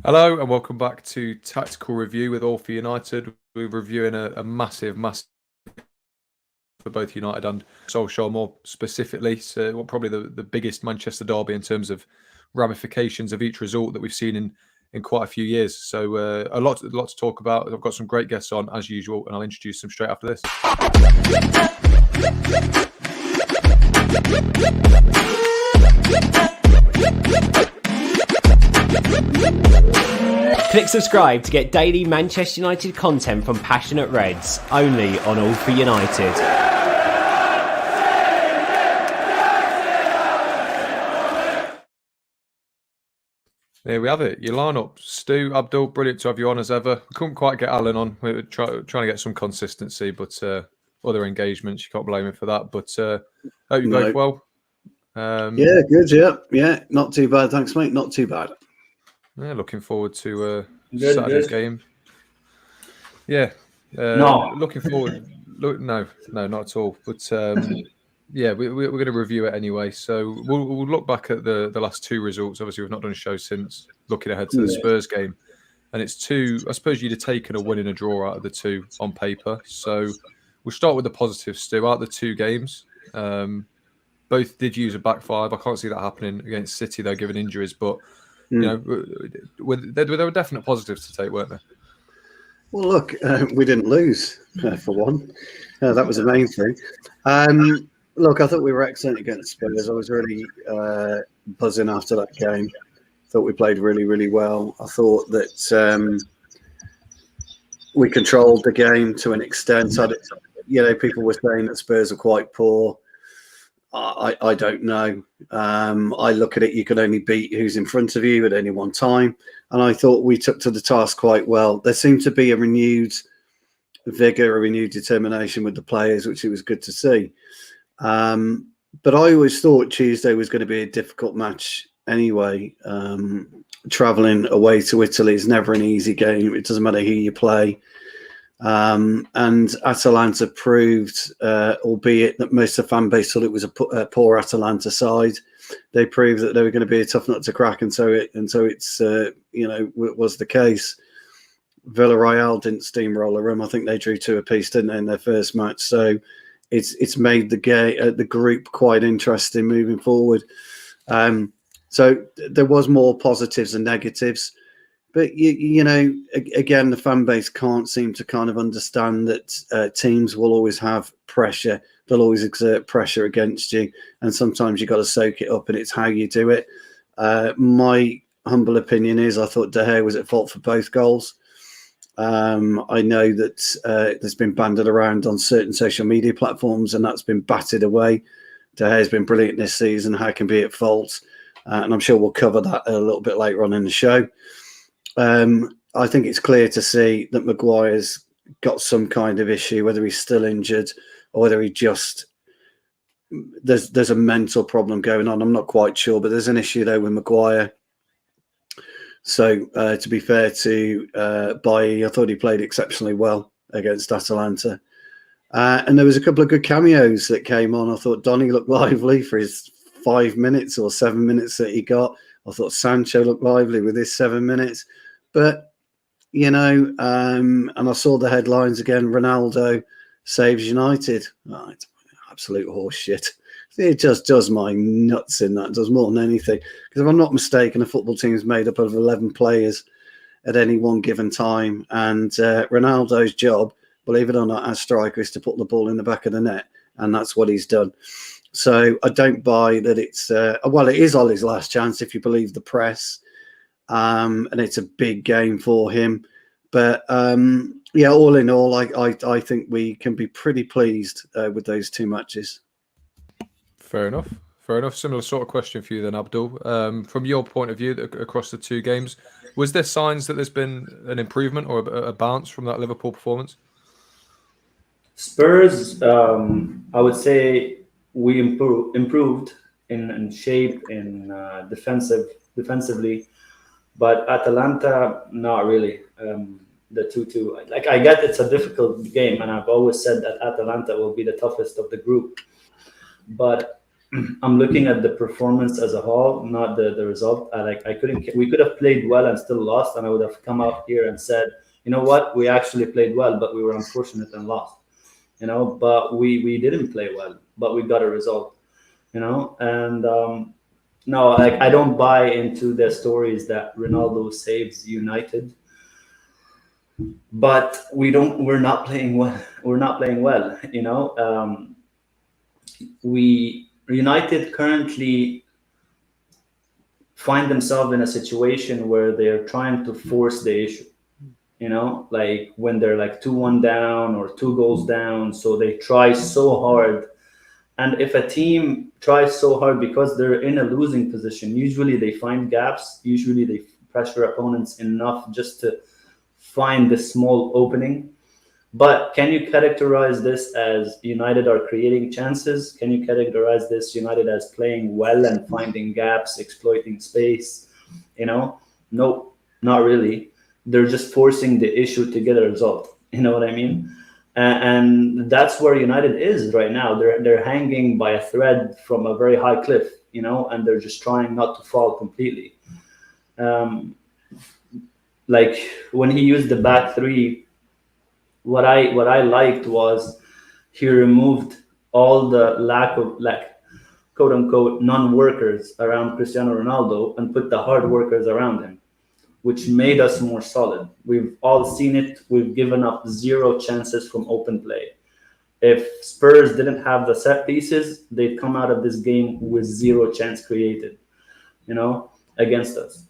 Hello and welcome back to Tactical Review with All for United. We're reviewing a massive for both United and Solskjaer more specifically. So probably the biggest Manchester derby in terms of ramifications of each result that we've seen in quite a few years. So a lot to talk about. I've got some great guests on as usual, and I'll introduce them straight after this. Click subscribe to get daily Manchester United content from passionate Reds, only on All for United. There we have it. Your lineup: Stu, Abdul, brilliant to have you on as ever. We couldn't quite get Alan on. We were trying to get some consistency, but other engagements, you can't blame him for that. But hope you're both well. Yeah, good. Yeah, not too bad. Thanks, mate. Not too bad. Yeah, looking forward to Saturday's game. Yeah, looking forward. No, not at all. But yeah, we're going to review it anyway. So we'll look back at the last two results. Obviously, we've not done a show since looking ahead to the Spurs game, and it's two. I suppose you'd have taken a win and a draw out of the two on paper. So we'll start with the positives, Stu. Out of the two games, both did use a back five. I can't see that happening against City, though, given injuries. But you know, there were definite positives to take, weren't there? Well, look, we didn't lose for one. That was the main thing. Look, I thought we were excellent against Spurs. I was really buzzing after that game. Thought we played really, really well. I thought that we controlled the game to an extent. People were saying that Spurs are quite poor. I don't know. I look at it, you can only beat who's in front of you at any one time. And I thought we took to the task quite well. There seemed to be a renewed vigour, a renewed determination with the players, which it was good to see. But I always thought Tuesday was going to be a difficult match anyway. Travelling away to Italy is never an easy game. It doesn't matter who you play. And Atalanta proved, albeit that most of the fan base thought it was a poor Atalanta side, they proved that they were going to be a tough nut to crack, and so it's was the case. Villarreal didn't steamroller them. I think they drew 2-2, didn't they, in their first match? So it's made the group quite interesting moving forward. So there was more positives than negatives. But, again, the fan base can't seem to kind of understand that teams will always have pressure. They'll always exert pressure against you. And sometimes you've got to soak it up, and it's how you do it. My humble opinion is I thought De Gea was at fault for both goals. I know that there's been banded around on certain social media platforms, and that's been batted away. De Gea's been brilliant this season. How can be at fault? And I'm sure we'll cover that a little bit later on in the show. I think it's clear to see that Maguire's got some kind of issue, whether he's still injured or whether he just there's a mental problem going on. I'm not quite sure, but there's an issue there with Maguire. So to be fair to Bailly, I thought he played exceptionally well against Atalanta. And there was a couple of good cameos that came on. I thought Donny looked lively for his 5 minutes or 7 minutes that he got. I thought Sancho looked lively with his 7 minutes. But, and I saw the headlines again, Ronaldo saves United. Oh, it's absolute horse shit. It just does my nuts in that. It does more than anything. Because if I'm not mistaken, a football team is made up of 11 players at any one given time. And Ronaldo's job, believe it or not, as striker, is to put the ball in the back of the net. And that's what he's done. So I don't buy that it's it is Ollie's last chance if you believe the press, and it's a big game for him. But all in all, I think we can be pretty pleased with those two matches. Fair enough. Similar sort of question for you then, Abdul. From your point of view, across the two games, was there signs that there's been an improvement or a bounce from that Liverpool performance? Spurs, I would say. We improved in shape, in defensively, but Atalanta, not really. The 2-2. Like, I get it's a difficult game, and I've always said that Atalanta will be the toughest of the group. But I'm looking at the performance as a whole, not the result. We could have played well and still lost, and I would have come out here and said, you know what, we actually played well, but we were unfortunate and lost. But we didn't play well, but we got a result. And no, like, I don't buy into the stories that Ronaldo saves United, but we're not playing well. We're not playing well. United currently find themselves in a situation where they're trying to force the issue. Like when they're like 2-1 down or 2 goals down, so they try so hard. And if a team tries so hard because they're in a losing position, usually they find gaps. Usually they pressure opponents enough just to find the small opening. But can you characterize this as United are creating chances? Can you characterize this United as playing well and finding gaps, exploiting space? No, not really. They're just forcing the issue to get a result. You know what I mean? And that's where United is right now. They're hanging by a thread from a very high cliff, and they're just trying not to fall completely. Like when he used the back three, what I liked was he removed all the lack of, like, quote unquote non-workers around Cristiano Ronaldo and put the hard workers around him, which made us more solid. We've all seen it. We've given up 0 chances from open play. If Spurs didn't have the set pieces, they'd come out of this game with 0 chance created, against us.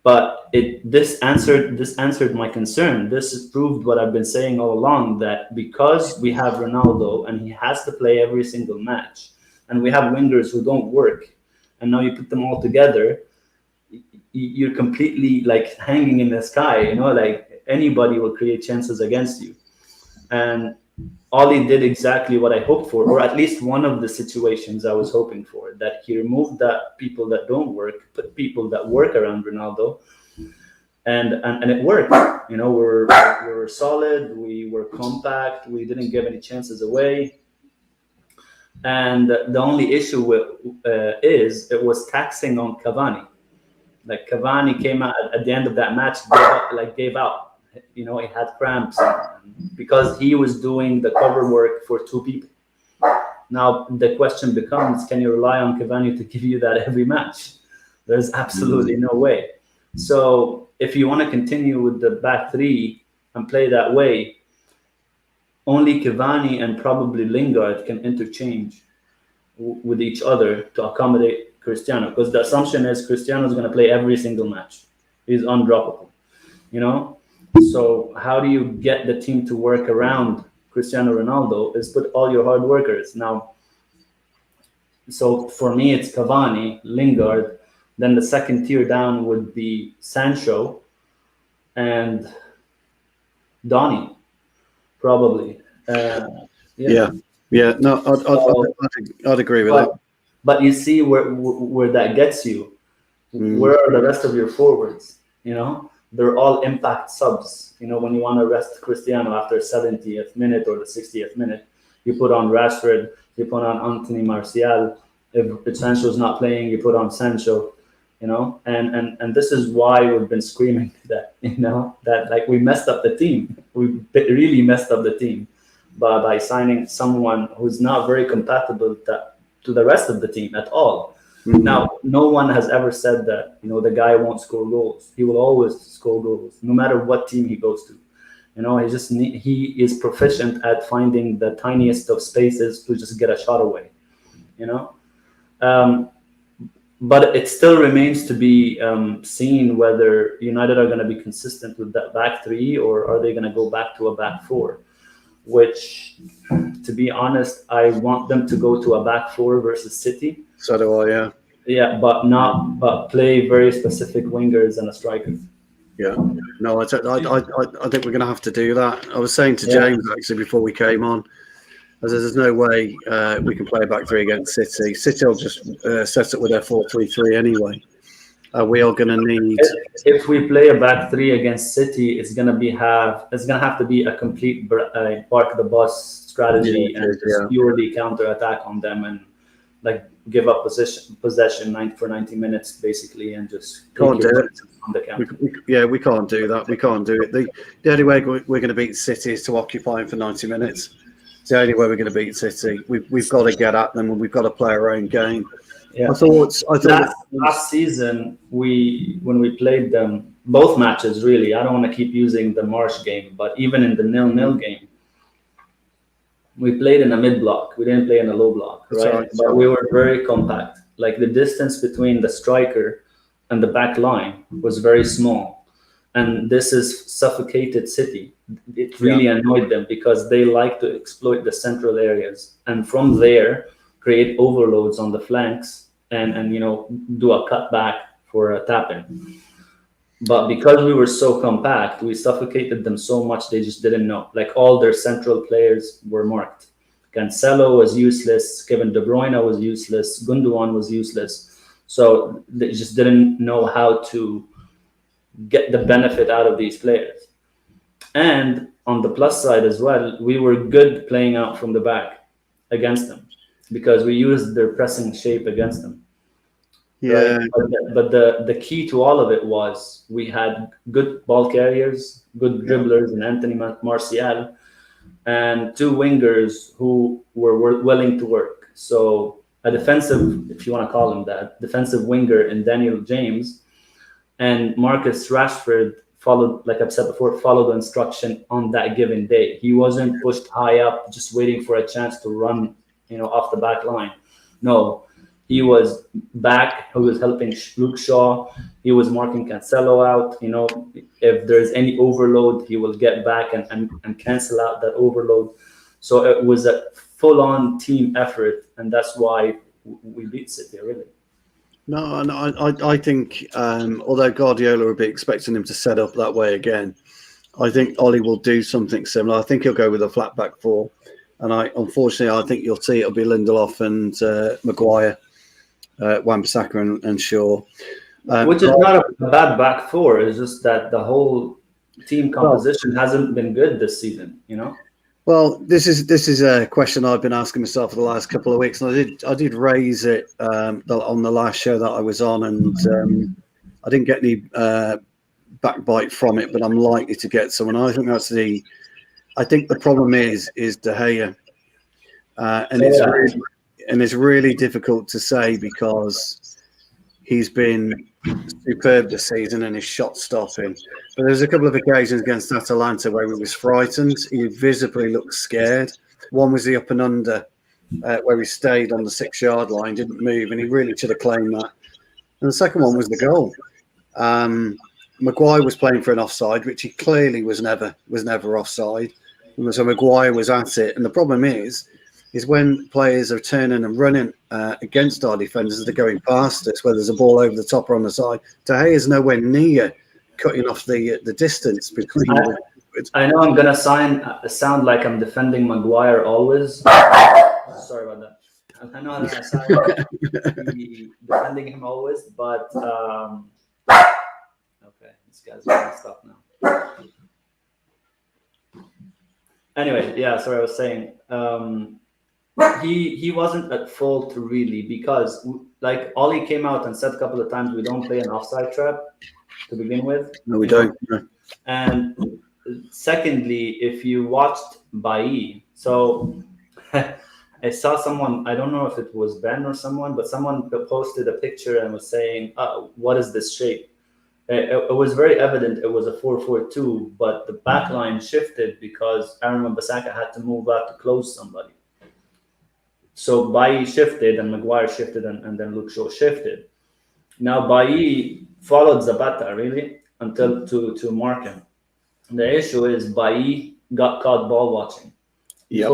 But this answered my concern. This proved what I've been saying all along, that because we have Ronaldo and he has to play every single match, and we have wingers who don't work, and now you put them all together, you're completely like hanging in the sky. Like anybody will create chances against you. And Oli did exactly what I hoped for, or at least one of the situations I was hoping for, that he removed that people that don't work, put people that work around Ronaldo, and it worked. We were solid, we were compact, we didn't give any chances away. And the only issue is it was taxing on Cavani. Like Cavani came out at the end of that match, gave out. He had cramps because he was doing the cover work for 2 people. Now the question becomes, can you rely on Cavani to give you that every match? There's absolutely no way. So if you want to continue with the back 3 and play that way, only Cavani and probably Lingard can interchange with each other to accommodate Cristiano, because the assumption is Cristiano is going to play every single match. He's undroppable, So how do you get the team to work around Cristiano Ronaldo is put all your hard workers. Now, so for me, it's Cavani, Lingard. Then the second tier down would be Sancho and Donny, probably. Yeah. No, I'd agree with that. But you see where that gets you. Where are the rest of your forwards? They're all impact subs. When you want to rest Cristiano after 70th minute or the 60th minute, you put on Rashford, you put on Anthony Martial. If Sancho's not playing, you put on Sancho. And this is why we've been screaming that like we messed up the team. We really messed up the team by signing someone who's not very compatible to the rest of the team at all. Now, no one has ever said that, the guy won't score goals. He will always score goals, no matter what team he goes to. He is proficient at finding the tiniest of spaces to just get a shot away, But it still remains to be seen whether United are going to be consistent with that back 3, or are they going to go back to a back 4, which, to be honest, I want them to go to a back 4 versus City. So do I, yeah. Yeah, but play very specific wingers and a striker. Yeah, no, I think we're going to have to do that. I was saying to James actually before we came on, there's no way we can play a back 3 against City. City will just set up with their 4-3-3 anyway. We are going to need. If we play a back 3 against City, it's going to have to be a complete park the bus strategy and purely counter attack on them and like give up possession for 90 minutes basically, and just can't do it on the counter. We can't do that. We can't do it. The only way we're going to beat City is to occupy them for 90 minutes. It's the only way we're going to beat City. We've got to get at them, and we've got to play our own game. Yeah. I thought last season when we played them, both matches really. I don't want to keep using the March game, but even in the 0-0 game, we played in a mid block. We didn't play in a low block, right? But we were very compact. Like the distance between the striker and the back line was very small, and this is suffocated City. It really annoyed them because they like to exploit the central areas, and from there create overloads on the flanks and do a cutback for a tap-in. But because we were so compact, we suffocated them so much they just didn't know. Like all their central players were marked. Cancelo was useless. Kevin De Bruyne was useless. Gundogan was useless. So they just didn't know how to get the benefit out of these players. And on the plus side as well, we were good playing out from the back against them, because we used their pressing shape against them. Yeah. Right? But the key to all of it was we had good ball carriers, good dribblers in Anthony Martial, and two wingers who were willing to work. So a defensive, if you want to call him that, defensive winger in Daniel James, and Marcus Rashford followed, like I've said before, followed the instruction on that given day. He wasn't pushed high up, just waiting for a chance to run, off the back line. No, he was back. He was helping Luke Shaw. He was marking Cancelo out. If there's any overload, he will get back and cancel out that overload. So it was a full-on team effort, and that's why we beat City, really. No, I think although Guardiola will be expecting him to set up that way again, I think Ole will do something similar. I think he'll go with a flat back four, and unfortunately I think you'll see it'll be Lindelof and Maguire, Wan-Bissaka and Shaw, which is not a bad back four. It's just that the whole team composition hasn't been good this season. Well, this is a question I've been asking myself for the last couple of weeks, and I did raise it on the last show that I was on, and I didn't get any backbite from it, but I'm likely to get some. And I think I think the problem is De Gea, and it's really difficult to say because he's been superb this season and his shot stopping. But there's a couple of occasions against Atalanta where he was frightened. He visibly looked scared. One was the up and under where he stayed on the 6-yard line, didn't move, and he really should have claimed that. And the second one was the goal. Maguire was playing for an offside, which he clearly was never offside. So Maguire was at it. And the problem is when players are turning and running against our defenders, they're going past us, whether there's a ball over the top or on the side. De Gea is nowhere near cutting off the distance between. I know I'm gonna sound like I'm defending Maguire always. Sorry about that. I know I sound like defending him always, but okay, this guy's gonna stop now. Anyway, yeah. Sorry, I was saying. He wasn't at fault really, because like Ole came out and said a couple of times we don't play an offside trap to begin with. No, we don't. And secondly, if you watched Bailly, so I saw someone, I don't know if it was Ben or someone, but someone posted a picture and was saying, what is this shape? It was very evident it was a 4-4-2, but the back line shifted because Aaron Wan-Bissaka had to move out to close somebody. So Bailly shifted and Maguire shifted and then Luke Shaw shifted. Now Bailly followed Zapata really until to mark him. The issue is Bailly got caught ball watching. Yep.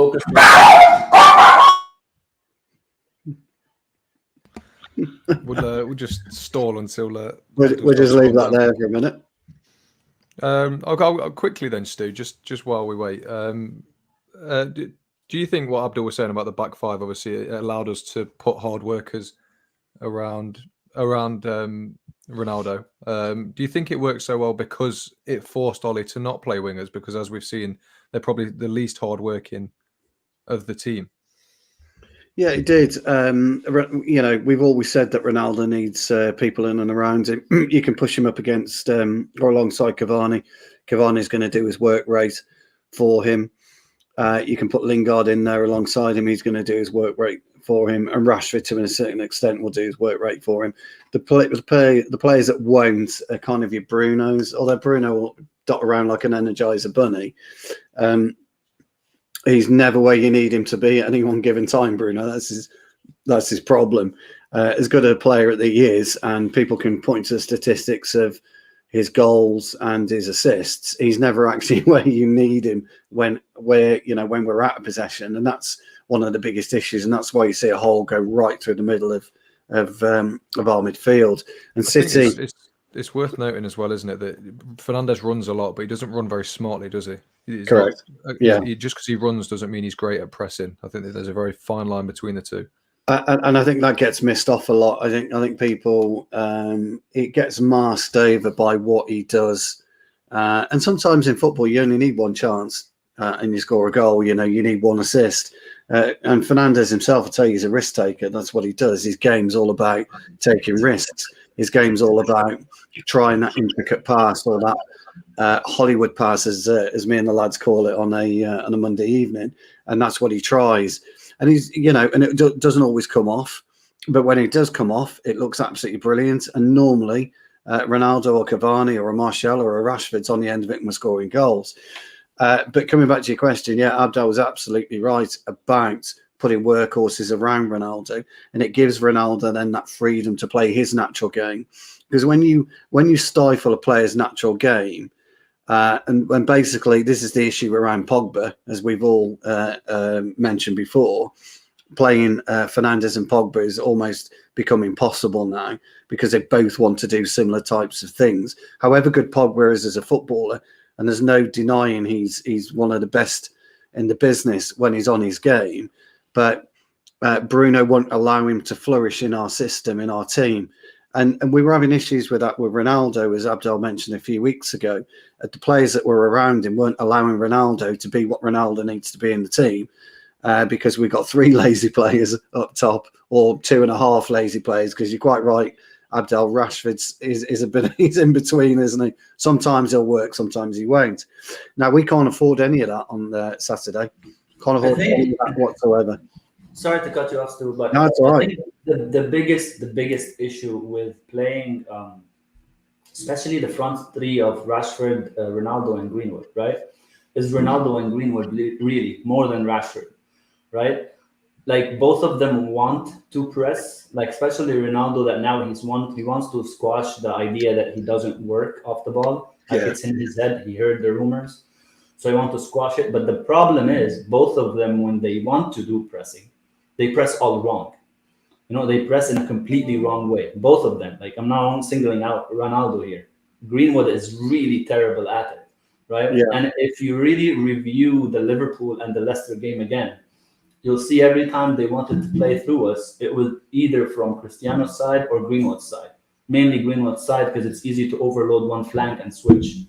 We'll just stall until we'll just leave that there for a minute. I'll go quickly then, Stu. Just while we wait. Do you think what Abdul was saying about the back five, obviously, it allowed us to put hard workers around Ronaldo? Do you think it worked so well because it forced Ole to not play wingers? Because as we've seen, they're probably the least hard working of the team. Yeah, it did. We've always said that Ronaldo needs people in and around him. You can push him up against or alongside Cavani. Cavani's going to do his work rate for him. You can put Lingard in there alongside him. He's going to do his work rate for him. And Rashford, to a certain extent, will do his work rate for him. The players that won't are kind of your Brunos, although Bruno will dot around like an Energizer bunny. He's never where you need him to be at any one given time, Bruno. That's his problem. As good a player that he is, and people can point to the statistics of his goals and his assists, he's never actually where you need him when we're out of possession, and that's one of the biggest issues, and that's why you see a hole go right through the middle of our midfield. And City. It's worth noting as well, isn't it, that Fernandes runs a lot, but he doesn't run very smartly, does he? Correct. Just because he runs doesn't mean he's great at pressing. I think that there's a very fine line between the two. And I think that gets missed off a lot. I think people it gets masked over by what he does. And sometimes in football, you only need one chance and you score a goal. You need one assist. And Fernandes himself will tell you he's a risk taker. That's what he does. His game's all about taking risks. His game's all about trying that intricate pass or that Hollywood pass, as me and the lads call it on a Monday evening, and that's what he tries. And he's, and it doesn't always come off, but when it does come off, it looks absolutely brilliant. And normally, Ronaldo or Cavani or a Martial or a Rashford's on the end of it and we're scoring goals. But coming back to your question, Abdel was absolutely right about putting workhorses around Ronaldo, and it gives Ronaldo then that freedom to play his natural game. Because when you stifle a player's natural game, and basically this is the issue around Pogba, as we've all mentioned before, playing Fernandes and Pogba is almost become impossible now because they both want to do similar types of things. However good Pogba is as a footballer, and there's no denying he's one of the best in the business when he's on his game, but Bruno won't allow him to flourish in our system, in our team. And we were having issues with that with Ronaldo, as Abdel mentioned a few weeks ago. The players that were around him weren't allowing Ronaldo to be what Ronaldo needs to be in the team, because we got 3 lazy players up top, or 2.5 lazy players, because you're quite right, Abdel. Rashford he's in between, isn't he? Sometimes he'll work, sometimes he won't. Now, we can't afford any of that on Saturday. Can't afford any of that whatsoever. Sorry to cut you off, Stu, but no, it's all right. I think the biggest issue with playing, especially the front three of Rashford, Ronaldo, and Greenwood, right, is Ronaldo and Greenwood really more than Rashford, right? Like, both of them want to press, like especially Ronaldo, that now he wants to squash the idea that he doesn't work off the ball. Like, it's in his head. He heard the rumors, so he wants to squash it. But the problem is, both of them, when they want to do pressing, they press all wrong. They press in a completely wrong way. Both of them. Like, I'm not singling out Ronaldo here. Greenwood is really terrible at it, right? Yeah. And if you really review the Liverpool and the Leicester game again, you'll see every time they wanted to play through us, it was either from Cristiano's side or Greenwood's side. Mainly Greenwood's side, because it's easy to overload one flank and switch,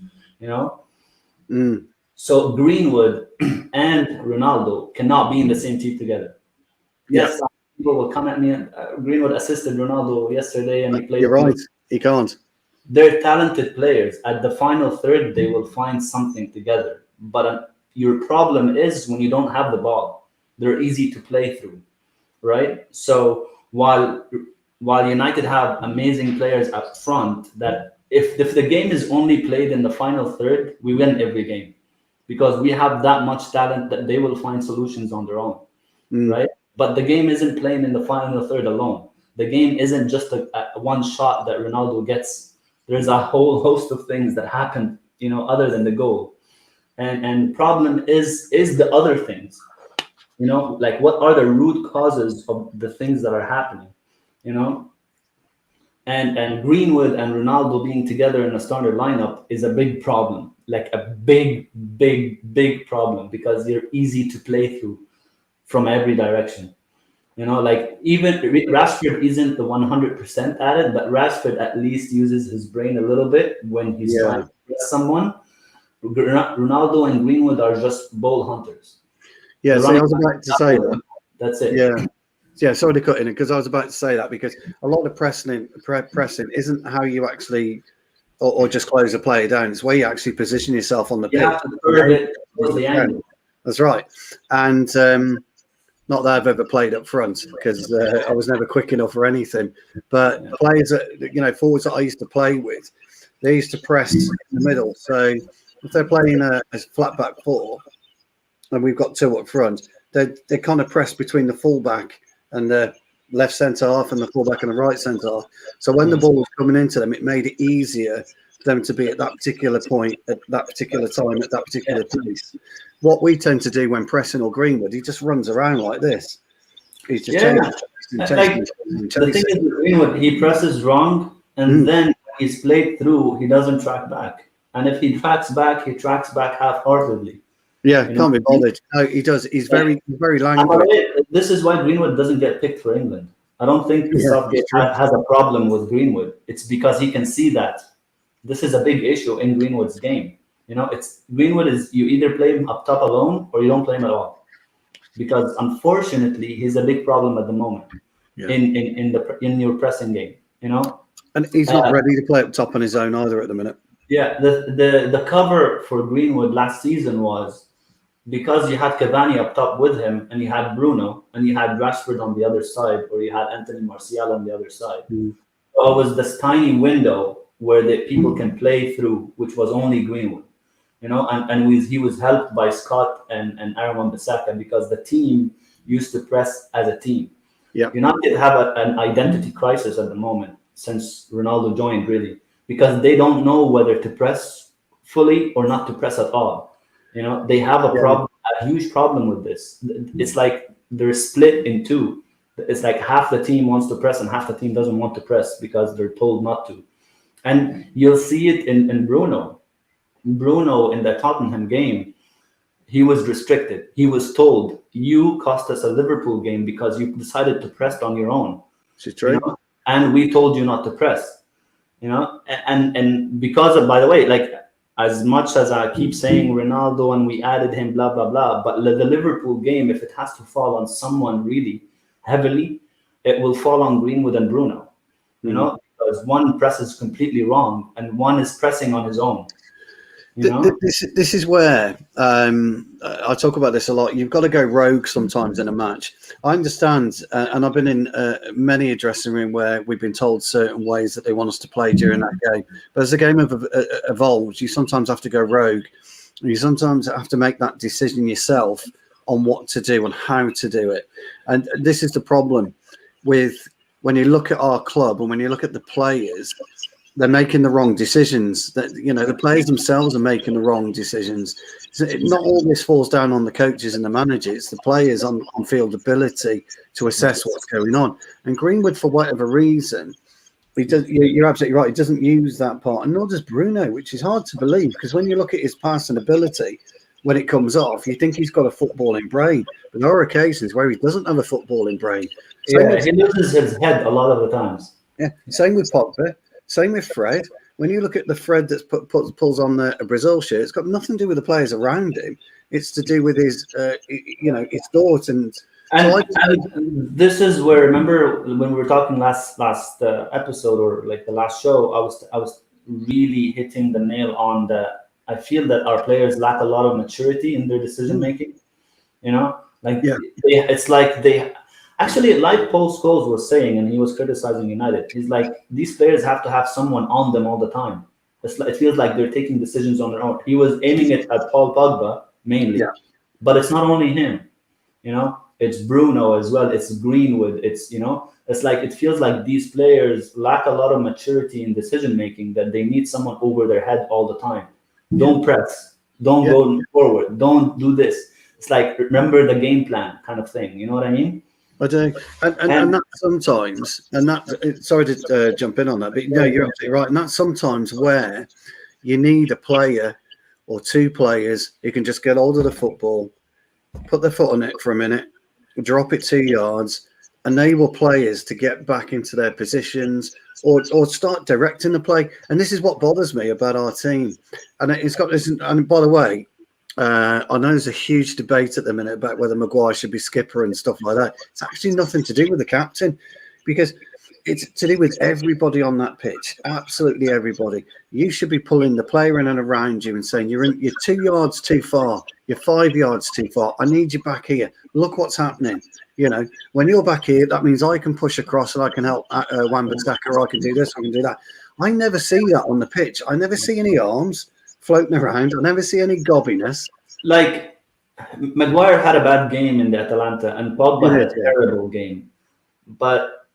So Greenwood and Ronaldo cannot be in the same team together. Yes, people will come at me. Greenwood assisted Ronaldo yesterday, and he played. You're right. He can't. They're talented players. At the final third, they will find something together. But your problem is when you don't have the ball. They're easy to play through, right? So while United have amazing players up front, that if the game is only played in the final third, we win every game, because we have that much talent that they will find solutions on their own, right? But the game isn't playing in the final third alone. The game isn't just a one shot that Ronaldo gets. There's a whole host of things that happen, other than the goal. And the problem is the other things. Like, what are the root causes of the things that are happening, and Greenwood and Ronaldo being together in a starter lineup is a big problem, like a big problem, because they're easy to play through from every direction. Like, even Rashford isn't the 100% at it, but Rashford at least uses his brain a little bit when he's trying to press someone. Ronaldo and Greenwood are just ball hunters. Yeah, so I was about to say that. That's it. Yeah, Yeah, sorry to cut in because I was about to say that, because a lot of pressing isn't how you actually or just close a player down. It's where you actually position yourself on the pitch. You have to curve it towards the angle. That's right. And not that I've ever played up front, because I was never quick enough or anything. But players that, forwards that I used to play with, they used to press in the middle. So if they're playing a flat back four and we've got two up front, they kind of press between the fullback and the left centre half and the fullback and the right centre half. So when the ball was coming into them, it made it easier for them to be at that particular point, at that particular time, at that particular place. What we tend to do when pressing or Greenwood, he just runs around like this. He's just changing. The thing is with Greenwood, he presses wrong, and then when he's played through, he doesn't track back. And if he tracks back half-heartedly. Yeah, can't be bothered. No, he does. He's very languid. This is why Greenwood doesn't get picked for England. I don't think Southgate has a problem with Greenwood. It's because he can see that this is a big issue in Greenwood's game. Greenwood is, you either play him up top alone or you don't play him at all. Because unfortunately, he's a big problem at the moment in your pressing game. And he's not ready to play up top on his own either at the minute. Yeah, the cover for Greenwood last season was because you had Cavani up top with him, and you had Bruno, and you had Rashford on the other side, or you had Anthony Martial on the other side. So it was this tiny window where the people can play through, which was only Greenwood, and he was helped by Scott and Aaron Wan-Bissaka, because the team used to press as a team. Yeah, United have an identity crisis at the moment since Ronaldo joined, really, because they don't know whether to press fully or not to press at all. They have a huge problem with this. It's like they're split in two. It's like half the team wants to press and half the team doesn't want to press because they're told not to. And you'll see it in Bruno. Bruno in the Tottenham game, he was restricted. He was told, you cost us a Liverpool game because you decided to press on your own. It's true. And we told you not to press. And because of, by the way, like, as much as I keep saying Ronaldo and we added him, blah, blah, blah, but the Liverpool game, if it has to fall on someone really heavily, it will fall on Greenwood and Bruno, because one presses completely wrong and one is pressing on his own. This is where I talk about this a lot. You've got to go rogue sometimes in a match. I understand, and I've been in many a dressing room where we've been told certain ways that they want us to play during that game. But as the game evolves, you sometimes have to go rogue. You sometimes have to make that decision yourself on what to do and how to do it. And this is the problem with when you look at our club and when you look at the players. They're making the wrong decisions. The players themselves are making the wrong decisions. So not all this falls down on the coaches and the managers. It's the players on field ability to assess what's going on. And Greenwood, for whatever reason, you're absolutely right. He doesn't use that part, and nor does Bruno, which is hard to believe because when you look at his passing ability, when it comes off, you think he's got a footballing brain. But there are occasions where he doesn't have a footballing brain. He loses his head a lot of the times. Yeah, same with Pogba. Same with Fred. When you look at the Fred that pulls on a Brazil shirt, it's got nothing to do with the players around him. It's to do with his, his thoughts. And this is where, remember when we were talking last episode or like the last show, I was really hitting the nail on I feel that our players lack a lot of maturity in their decision making. It's like they. Actually, like Paul Scholes was saying, and he was criticizing United, he's like, these players have to have someone on them all the time. It feels like they're taking decisions on their own. He was aiming it at Paul Pogba mainly, but it's not only him. It's Bruno as well. It's Greenwood. It's like it feels like these players lack a lot of maturity in decision making. That they need someone over their head all the time. Don't press. Don't go forward. Don't do this. It's like remember the game plan kind of thing. You know what I mean? I do, and that sometimes, and that. Sorry to jump in on that, but no, you're absolutely right. And that's sometimes where you need a player or two players who can just get hold of the football, put their foot on it for a minute, drop it 2 yards, enable players to get back into their positions or start directing the play. And this is what bothers me about our team. And it's got this. And by the way, I know there's a huge debate at the minute about whether Maguire should be skipper and stuff like that. It's actually nothing to do with the captain, because it's to do with everybody on that pitch. Absolutely everybody. You should be pulling the player in and around you and saying, you're 2 yards too far. You're 5 yards too far. I need you back here. Look what's happening. You know, when you're back here, that means I can push across and I can help Wan-Bissaka, or I can do this, I can do that. I never see that on the pitch. I never see any arms floating around. I never see any gobbiness. Like, Maguire had a bad game in the Atalanta, and Pogba had a terrible game. But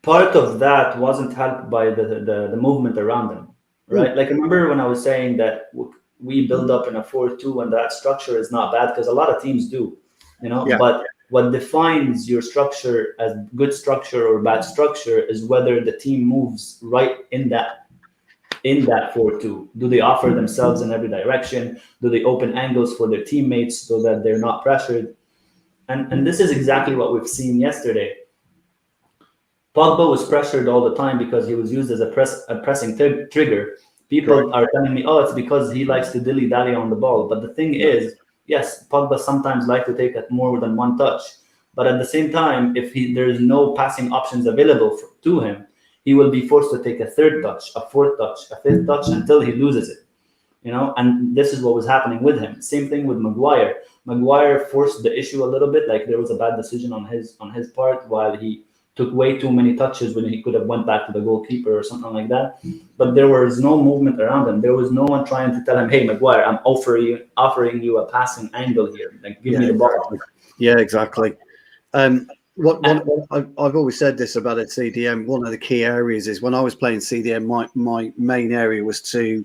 part of that wasn't helped by the movement around them, right? Like, remember when I was saying that we build up in a 4-2 and that structure is not bad, because a lot of teams do, you know. But what defines your structure as good structure or bad structure is whether the team moves right in that 4-2. Do they offer themselves in every direction? Do they open angles for their teammates so that they're not pressured? And this is exactly what we've seen yesterday. Pogba was pressured all the time because he was used as a pressing trigger. People are telling me, oh, it's because he likes to dilly-dally on the ball. But the thing is, yes, Pogba sometimes likes to take more than one touch. But at the same time, if there's no passing options available to him, he will be forced to take a third touch, a fourth touch, a fifth touch until he loses it, you know. And this is what was happening with him. Same thing with Maguire. Maguire forced the issue a little bit, like there was a bad decision on his part, while he took way too many touches when he could have went back to the goalkeeper or something like that. But there was no movement around him. There was no one trying to tell him, "Hey, Maguire, I'm offering you a passing angle here. Like, give me the ball." Yeah, exactly. I've always said this about at CDM. One of the key areas is when I was playing CDM, my main area was to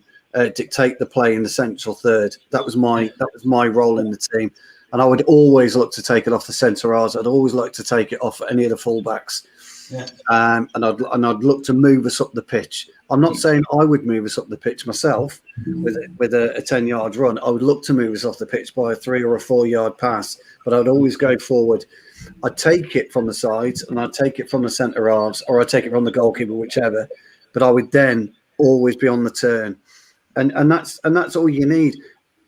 dictate the play in the central third. That was my role in the team, and I would always look to take it off the centre halves. I'd always like to take it off any of the fullbacks, and I'd look to move us up the pitch. I'm not saying I would move us up the pitch myself with a 10-yard run. I would look to move us off the pitch by a 3 or a 4 yard pass, but I'd always go forward. I'd take it from the sides, and I'd take it from the centre halves, or I'd take it from the goalkeeper, whichever. But I would then always be on the turn, and that's all you need.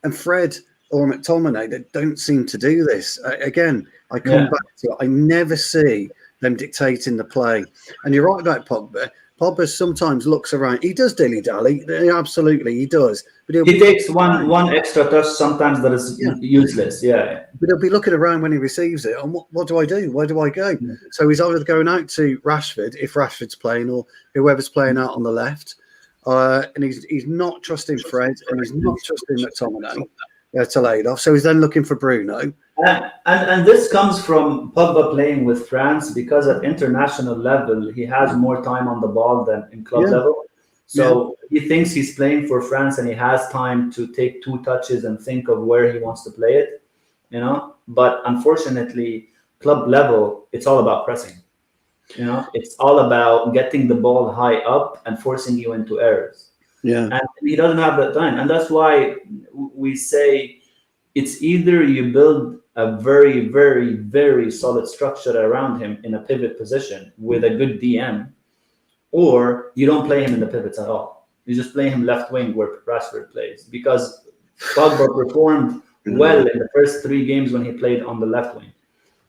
And Fred or McTominay, they don't seem to do this. Again, I come back to it. I never see them dictating the play. And you're right about Pogba. Pogba sometimes looks around. He does dilly-dally. Absolutely, he does. But he takes one extra touch sometimes that is useless. Yeah. But he'll be looking around when he receives it. And what do I do? Where do I go? So he's either going out to Rashford, if Rashford's playing, or whoever's playing out on the left. And he's not trusting Fred, and he's not trusting McTominay to lay it off. So he's then looking for Bruno. And this comes from Pogba playing with France, because at international level he has more time on the ball than in club level. So he thinks he's playing for France and he has time to take 2 touches and think of where he wants to play it, you know. But unfortunately, club level, it's all about pressing. You know, it's all about getting the ball high up and forcing you into errors. Yeah. And he doesn't have that time. And that's why we say it's either you build a very, very, very solid structure around him in a pivot position with a good DM, or you don't play him in the pivots at all. You just play him left wing where Rashford plays, because Pogba performed well in the first 3 games when he played on the left wing,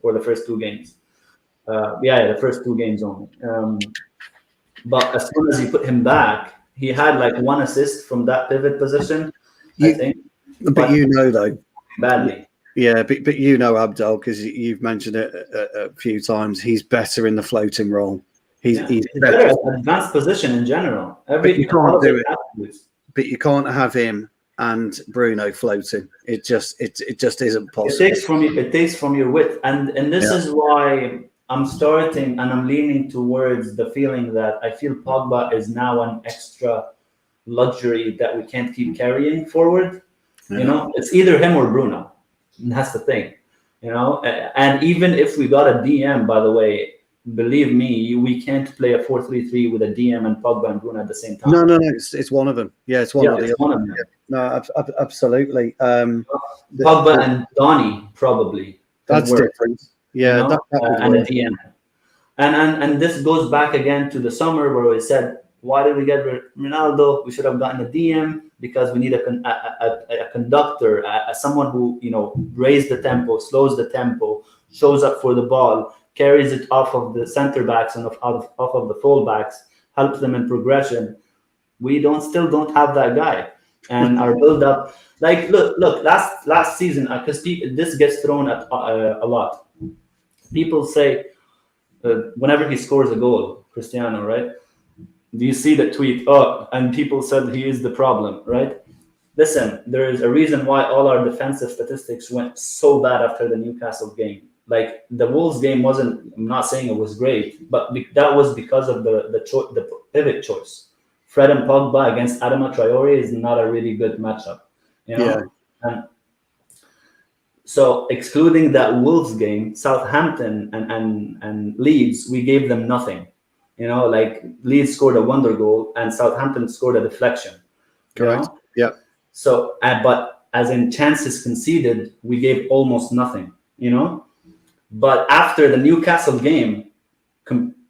or the first 2 games. The first 2 games only. But as soon as you put him back, he had like 1 assist from that pivot position, I think. But you know, though, badly. Yeah, but you know, Abdul, because you've mentioned it a few times, he's better in the floating role. He's better at advanced position in general. But you can't do it. But you can't have him and Bruno floating. It just isn't possible. It takes from your width, and this is why I'm starting and I'm leaning towards the feeling that I feel Pogba is now an extra luxury that we can't keep carrying forward. You know, it's either him or Bruno. And that's the thing, you know. And even if we got a DM, by the way, believe me, we can't play a 4-3-3 with a DM and Pogba and Bruno at the same time. No, it's one of them. Yeah, it's one of the other. No, absolutely. Pogba and Donny probably. That's different. Yeah, you know? And a DM. And this goes back again to the summer where we said Why did we get Ronaldo? We should have gotten a DM because we need a conductor, someone who, you know, raises the tempo, slows the tempo, shows up for the ball, carries it off of the center backs and off of the full backs, helps them in progression. We still don't have that guy. And our build up, like, look, last season, because this gets thrown at a lot. People say whenever he scores a goal, Cristiano, right? Do you see the tweet? Oh, and people said he is the problem, right? Listen, there is a reason why all our defensive statistics went so bad after the Newcastle game. Like, the Wolves game wasn't, I'm not saying it was great, but that was because of the pivot choice. Fred and Pogba against Adama Traore is not a really good matchup, you know? Yeah. And so, excluding that Wolves game, Southampton and Leeds, we gave them nothing. You know, like, Leeds scored a wonder goal and Southampton scored a deflection. Correct. Yeah. So, but as in chances conceded, we gave almost nothing, you know? But after the Newcastle game,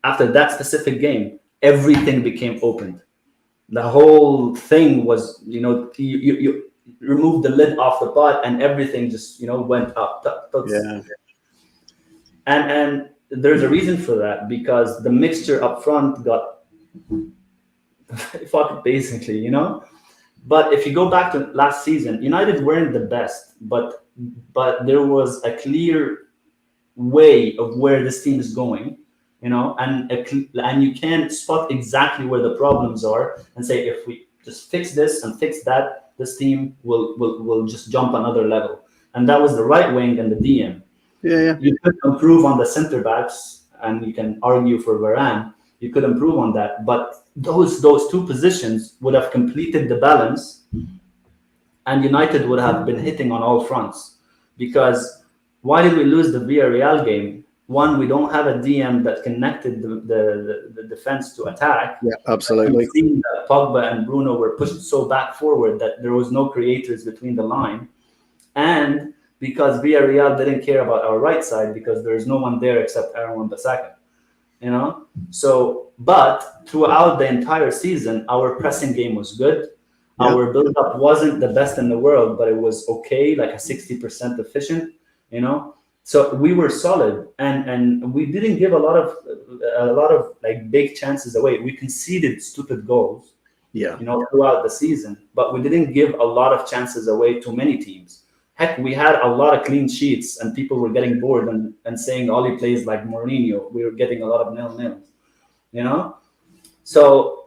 after that specific game, everything became opened. The whole thing was, you know, you removed the lid off the pot and everything just, you know, went up. Yeah. And there's a reason for that, because the mixture up front got fucked, basically, you know? But if you go back to last season, United weren't the best, but there was a clear way of where this team is going, you know, and you can spot exactly where the problems are and say, if we just fix this and fix that, this team will just jump another level. And that was the right wing and the DM. Yeah. You could improve on the center backs, and you can argue for Varane. You could improve on that, but those two positions would have completed the balance, and United would have been hitting on all fronts. Because why did we lose the Villarreal game? One, we don't have a DM that connected the defense to attack. Yeah, absolutely. We've seen that Pogba and Bruno were pushed so back forward that there was no creators between the line, and because Villarreal didn't care about our right side because there's no one there except Aaron Wan-Bissaka, you know? So, but throughout the entire season, our pressing game was good. Yeah. Our build-up wasn't the best in the world, but it was okay, like a 60% efficient, you know? So we were solid, and we didn't give a lot of like big chances away. We conceded stupid goals, yeah, you know, throughout the season, but we didn't give a lot of chances away to many teams. Heck, we had a lot of clean sheets, and people were getting bored and saying Oli plays like Mourinho. We were getting a lot of 0-0s, you know? So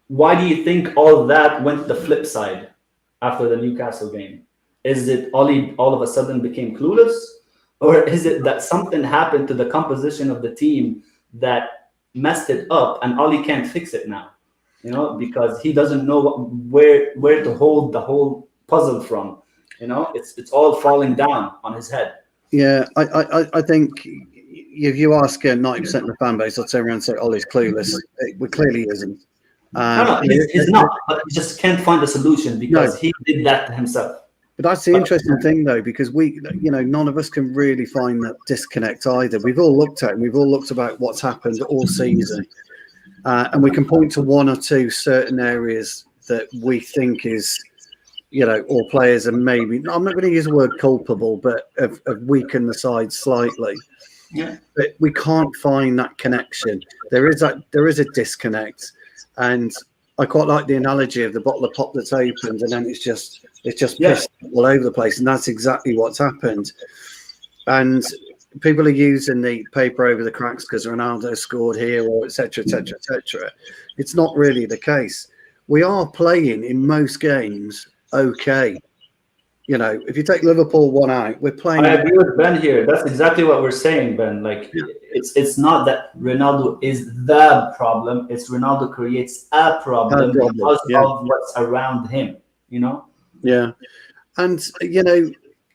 why do you think all that went the flip side after the Newcastle game? Is it Oli all of a sudden became clueless? Or is it that something happened to the composition of the team that messed it up, and Oli can't fix it now? You know, because he doesn't know where to hold the whole puzzle from. You know, it's all falling down on his head. Yeah, I think if you ask 90% of the fan base, I'll turn around and say Ollie's clueless. It clearly isn't. No, he's not. But he just can't find a solution because he did that to himself. But that's the interesting thing, though, because none of us can really find that disconnect either. We've all looked at it, and we've all looked about what's happened all season, and we can point to one or two certain areas that we think is, you know, all players are maybe, I'm not going to use the word culpable, but have weakened the side slightly. Yeah. But we can't find that connection. There is a disconnect, and I quite like the analogy of the bottle of pop that's opened and then it's just pissed all over the place, and that's exactly what's happened. And people are using the paper over the cracks because Ronaldo scored here, or etc., etc., etc. It's not really the case. We are playing in most games okay. You know, if you take Liverpool one out, we're playing. I agree with Ben here. That's exactly what we're saying, Ben. Like, it's not that Ronaldo is the problem. It's Ronaldo creates a problem because of what's around him. You know. Yeah, and you know,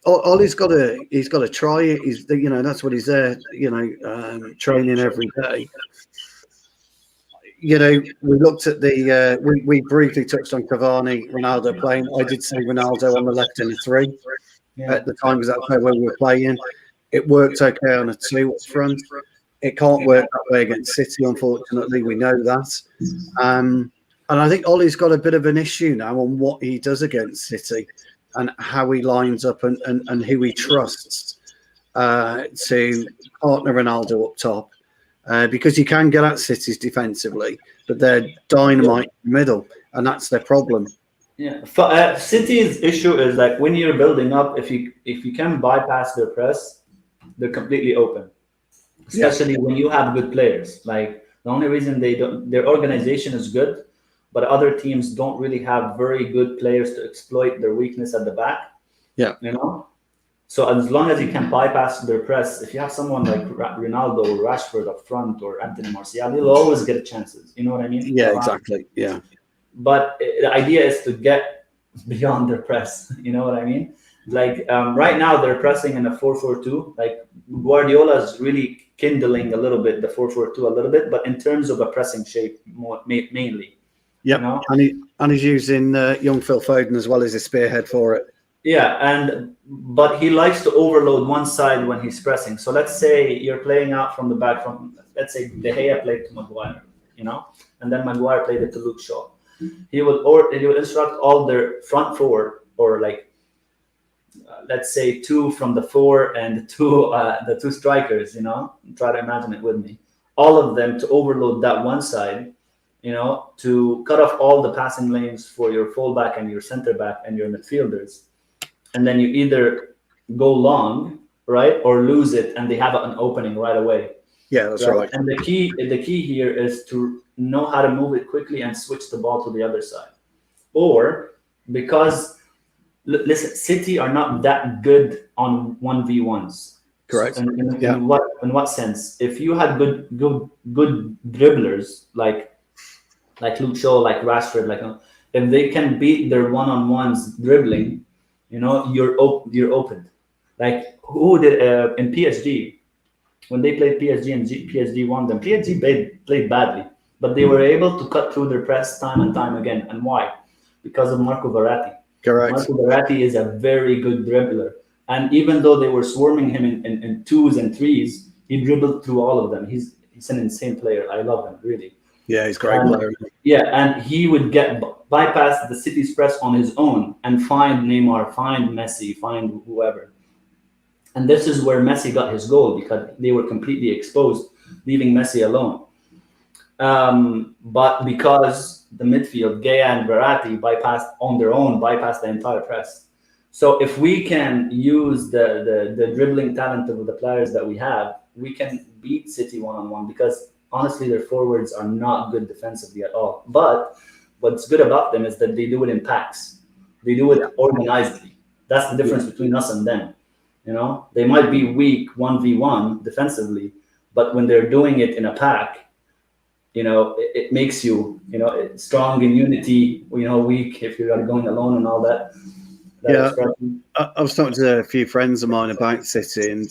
Ollie's got to try it. He's, you know, that's what he's there. You know, training every day. You know, we looked at we briefly touched on Cavani, Ronaldo playing. I did say Ronaldo on the left in a 3 at the time, because that's where we were playing. It worked okay on a 2 up front. It can't work that way against City, unfortunately. We know that. And I think Ole's got a bit of an issue now on what he does against City and how he lines up and who he trusts to partner Ronaldo up top. Because you can get at City's defensively, but they're dynamite in the middle, and that's their problem. Yeah, City's issue is like when you're building up, if you can bypass their press, they're completely open. Especially when you have good players. Like the only reason their organization is good, but other teams don't really have very good players to exploit their weakness at the back. Yeah, you know. So as long as you can bypass their press, if you have someone like Ronaldo or Rashford up front or Anthony Martial, you'll always get chances. You know what I mean? Yeah, exactly. Yeah. But the idea is to get beyond their press. You know what I mean? Like right now they're pressing in a 4-4-2. Like Guardiola is really kindling a little bit the 4-4-2 a little bit, but in terms of a pressing shape more mainly. Yeah, you know? and he's using young Phil Foden as well as a spearhead for it. Yeah, but he likes to overload one side when he's pressing. So let's say you're playing out from the back let's say De Gea played to Maguire, you know, and then Maguire played it to Luke Shaw. He would instruct all their front four, or like let's say 2 from the 4 and the 2 strikers, you know, try to imagine it with me. All of them to overload that one side, you know, to cut off all the passing lanes for your fullback and your center back and your midfielders. And then you either go long, right, or lose it, and they have an opening right away. Yeah, that's right. And the key here is to know how to move it quickly and switch the ball to the other side. Or because, listen, City are not that good on 1v1s. Correct. In what sense? If you had good dribblers like Luke Shaw, like Rashford, if they can beat their one-on-ones dribbling, you know, you're open. Like who did in PSG when they played PSG and PSG won them. PSG played badly, but they were able to cut through their press time and time again. And why? Because of Marco Verratti. Correct. Marco Verratti is a very good dribbler, and even though they were swarming him in 2s and 3s, he dribbled through all of them. He's an insane player. I love him, really. Yeah, he's great. And he would bypass the City's press on his own and find Neymar, find Messi, find whoever. And this is where Messi got his goal, because they were completely exposed, leaving Messi alone. But because the midfield, Gea and Verratti, bypassed the entire press. So if we can use the dribbling talent of the players that we have, we can beat City one-on-one, because honestly, their forwards are not good defensively at all. But what's good about them is that they do it in packs. They do it organizedly. That's the difference between us and them. You know, they might be weak 1v1 defensively, but when they're doing it in a pack, you know, it makes you, you know, strong in unity, you know, weak if you're going alone and all that. I was talking to a few friends of mine about City, and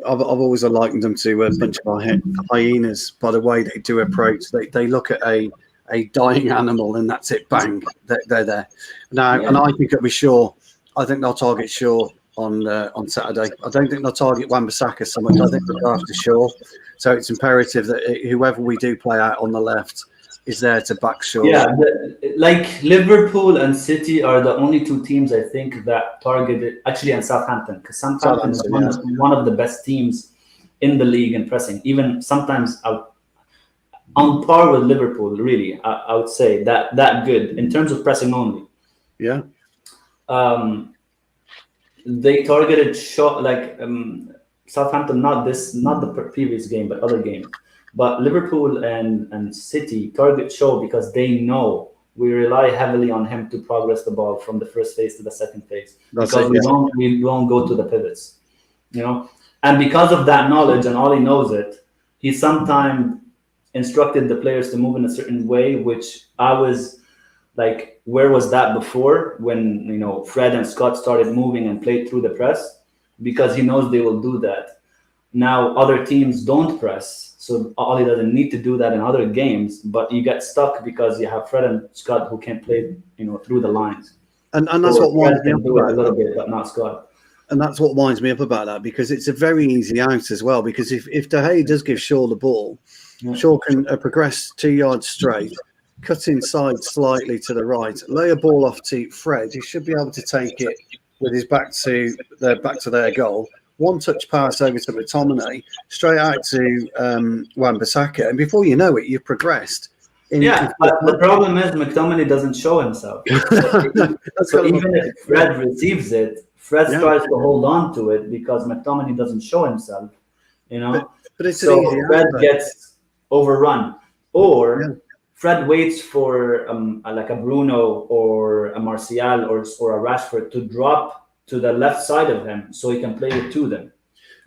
I've always likened them to a bunch of hyenas by the way they do approach. They look at a dying animal, and that's it, bang, they're there. Now, and I think it'll be Shaw. I think they'll target Shaw on Saturday. I don't think they'll target Wan-Bissaka so much. I think they'll go after Shaw. So it's imperative that whoever we do play out on the left is there to back Shaw. Yeah, like Liverpool and City are the only 2 teams I think that targeted, actually, and Southampton, because Southampton is one of the best teams in the league in pressing, even sometimes on par with Liverpool, really. I would say that good in terms of pressing only. Yeah. They targeted Shaw, like Southampton, not the previous game, but other games. But Liverpool and City target Shaw because they know we rely heavily on him to progress the ball from the first phase to the second phase. Because we don't go to the pivots, you know. And because of that knowledge, and Ole knows it, he sometimes instructed the players to move in a certain way, which I was like, where was that before, when, you know, Fred and Scott started moving and played through the press? Because he knows they will do that. Now other teams don't press, so Ole doesn't need to do that in other games, but you get stuck because you have Fred and Scott who can play, you know, through the lines. And that's what Fred can do it a little bit, but not Scott. And that's what winds me up about that, because it's a very easy out as well. Because if De Gea does give Shaw the ball, Shaw can progress 2 yards straight, cut inside slightly to the right, lay a ball off to Fred. He should be able to take it with his back to their goal. One touch pass over to McTominay, straight out to Wan-Bissaka, and before you know it, you've progressed. But the problem is McTominay doesn't show himself. So even if Fred receives it, Fred tries to hold on to it because McTominay doesn't show himself. But it's so Fred gets overrun, or Fred waits for like a Bruno or a Martial or a Rashford to drop to the left side of him so he can play it to them,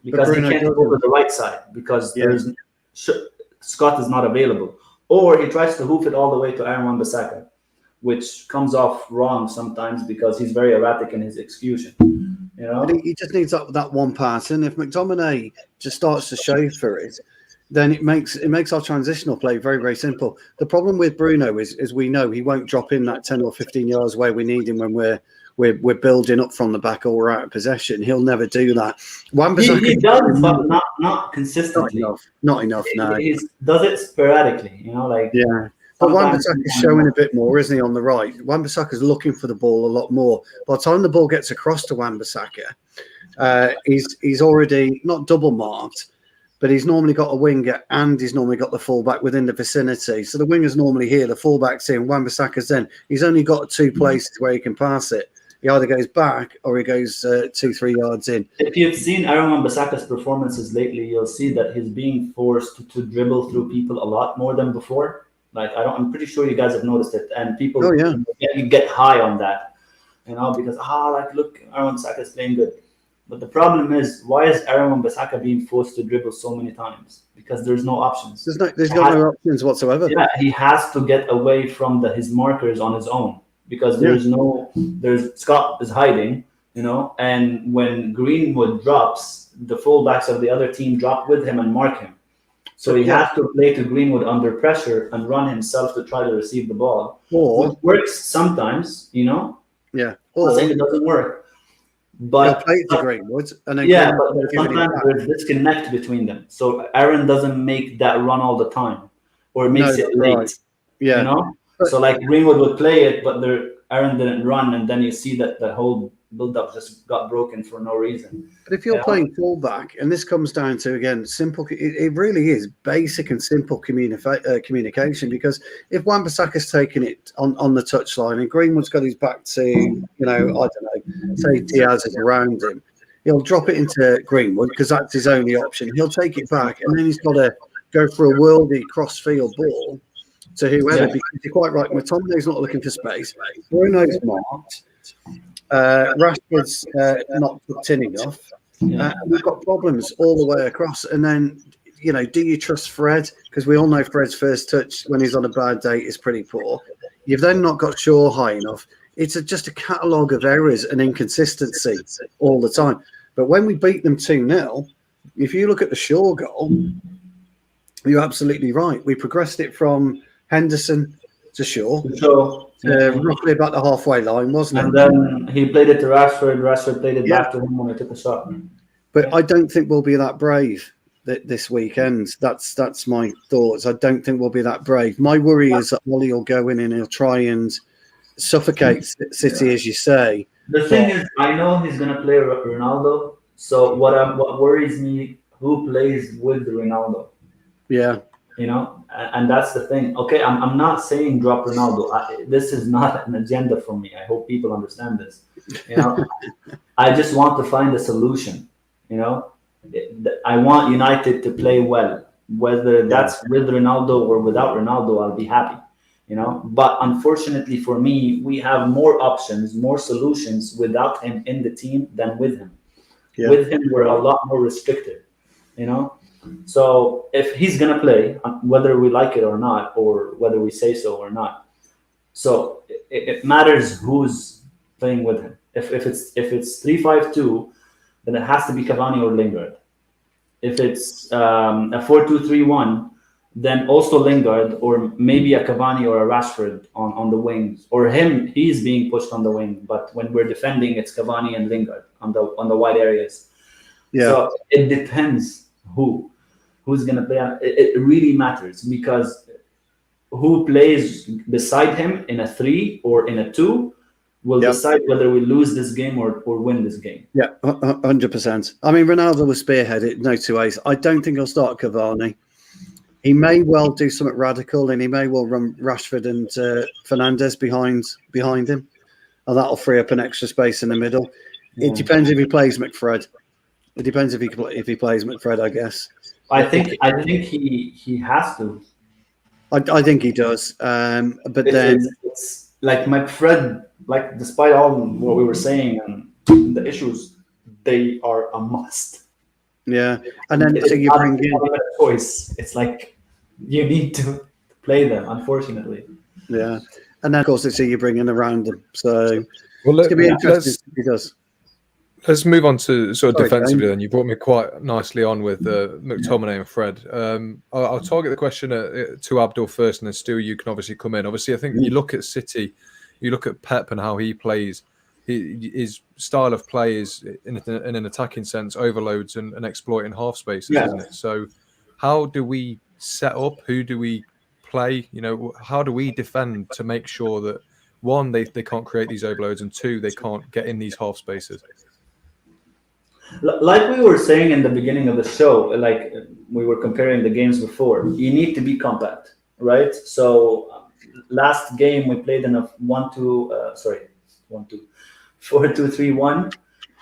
because he can't go to the right side because Scott is not available. Or he tries to hoof it all the way to Aaron Wan-Bissaka, which comes off wrong sometimes because he's very erratic in his execution. But he just needs that one pass, and if McTominay just starts to show for it, then it makes our transitional play very, very simple. The problem with Bruno is we know he won't drop in that 10 or 15 yards where we need him when we're building up from the back or we're out of possession. He'll never do that. He does, but not consistently. Not enough. No, he does it sporadically. But Wan-Bissaka's showing a bit more, isn't he, on the right? Wan-Bissaka's looking for the ball a lot more. By the time the ball gets across to Wan-Bissaka, he's already not double marked, but he's normally got a winger and he's normally got the fullback within the vicinity. So the winger's normally here, the fullback's in, Wan-Bissaka's then. He's only got 2 places where he can pass it. He either goes back or he goes 2-3 yards in. If you've seen Aaron Wan-Bissaka's performances lately, you'll see that he's being forced to dribble through people a lot more than before. I'm pretty sure you guys have noticed it, and people get high on that, because look, Aaron Wan-Bissaka is playing good. But the problem is, why is Aaron Wan-Bissaka being forced to dribble so many times? Because there's no options. There's no options whatsoever. Yeah, he has to get away from his markers on his own, because Scott is hiding, and when Greenwood drops, the fullbacks of the other team drop with him and mark him. So he has to play to Greenwood under pressure and run himself to try to receive the ball. Which works sometimes, Yeah. I'm saying it doesn't work. But he'll play to Greenwood. And then but sometimes there's disconnect between them. So Aaron doesn't make that run all the time, or makes it late. Right. Yeah. So like Greenwood would play it, but Aaron didn't run, and then you see that the whole build-up just got broken for no reason. But if you're playing fullback, and this comes down to, again, simple, it really is basic and simple communication, because if Wan-Bissaka's taking it on the touchline and Greenwood's got his back to, I don't know, say Diaz is around him, he'll drop it into Greenwood because that's his only option. He'll take it back, and then he's got to go for a worldy cross-field ball to whoever, because you're quite right, McTominay's not looking for space. Bruno's marked. Rashford's not tucked in enough. We've got problems all the way across. And then, do you trust Fred? Because we all know Fred's first touch when he's on a bad day is pretty poor. You've then not got Shaw high enough. It's just a catalogue of errors and inconsistency all the time. But when we beat them 2-0, if you look at the Shaw goal, you're absolutely right. We progressed it from Henderson to Shaw. Roughly about the halfway line, wasn't it? And then he played it to Rashford. Rashford played it back to him when he took a shot. But I don't think we'll be that brave this weekend. That's my thoughts. I don't think we'll be that brave. My worry is that Ole will go in and he'll try and suffocate City, as you say. The thing is, I know he's going to play Ronaldo. So what worries me, who plays with Ronaldo? Yeah. And that's the thing. Okay, I'm not saying drop Ronaldo. This is not an agenda for me. I hope people understand this. I just want to find a solution. I want United to play well. Whether that's with Ronaldo or without Ronaldo, I'll be happy. But unfortunately for me, we have more options, more solutions without him in the team than with him. Yeah. With him, we're a lot more restricted. So if he's going to play, whether we like it or not, or whether we say so or not, so it matters who's playing with him. If it's 3-5-2, then it has to be Cavani or Lingard. If it's a 4-2-3-1, then also Lingard, or maybe a Cavani or a Rashford on the wings, or he's being pushed on the wing. But when we're defending, it's Cavani and Lingard on the wide areas. Yeah. So it depends who's going to play. It really matters, because who plays beside him in a 3 or in a 2 will decide whether we lose this game or win this game. Yeah, 100%. I mean, Ronaldo will spearhead it, no two ways. I don't think he'll start Cavani. He may well do something radical, and he may well run Rashford and Fernandes behind him, and that'll free up an extra space in the middle. It depends if he plays McFred. It depends if he plays McFred, I guess. I think he has to. I think he does, but it's like McFred. Like, despite all what we were saying and the issues, they are a must. Yeah, and then so you bring in a choice. It's like you need to play them, unfortunately. Yeah, and then of course you bring in around them. So it's gonna be interesting if he does. Let's move on to sort of defensively. Then you brought me quite nicely on with McTominay and Fred. I'll target the question to Abdul first, and then Stu, you can obviously come in. Obviously, I think you look at City, you look at Pep and how he plays. His style of play is, in an attacking sense, overloads and exploiting half spaces, isn't it? So, how do we set up? Who do we play? You know, how do we defend to make sure that, one, they can't create these overloads, and two, they can't get in these half spaces? Like we were saying in the beginning of the show, like we were comparing the games before, you need to be compact, right? So last game we played in a 4-2-3-1,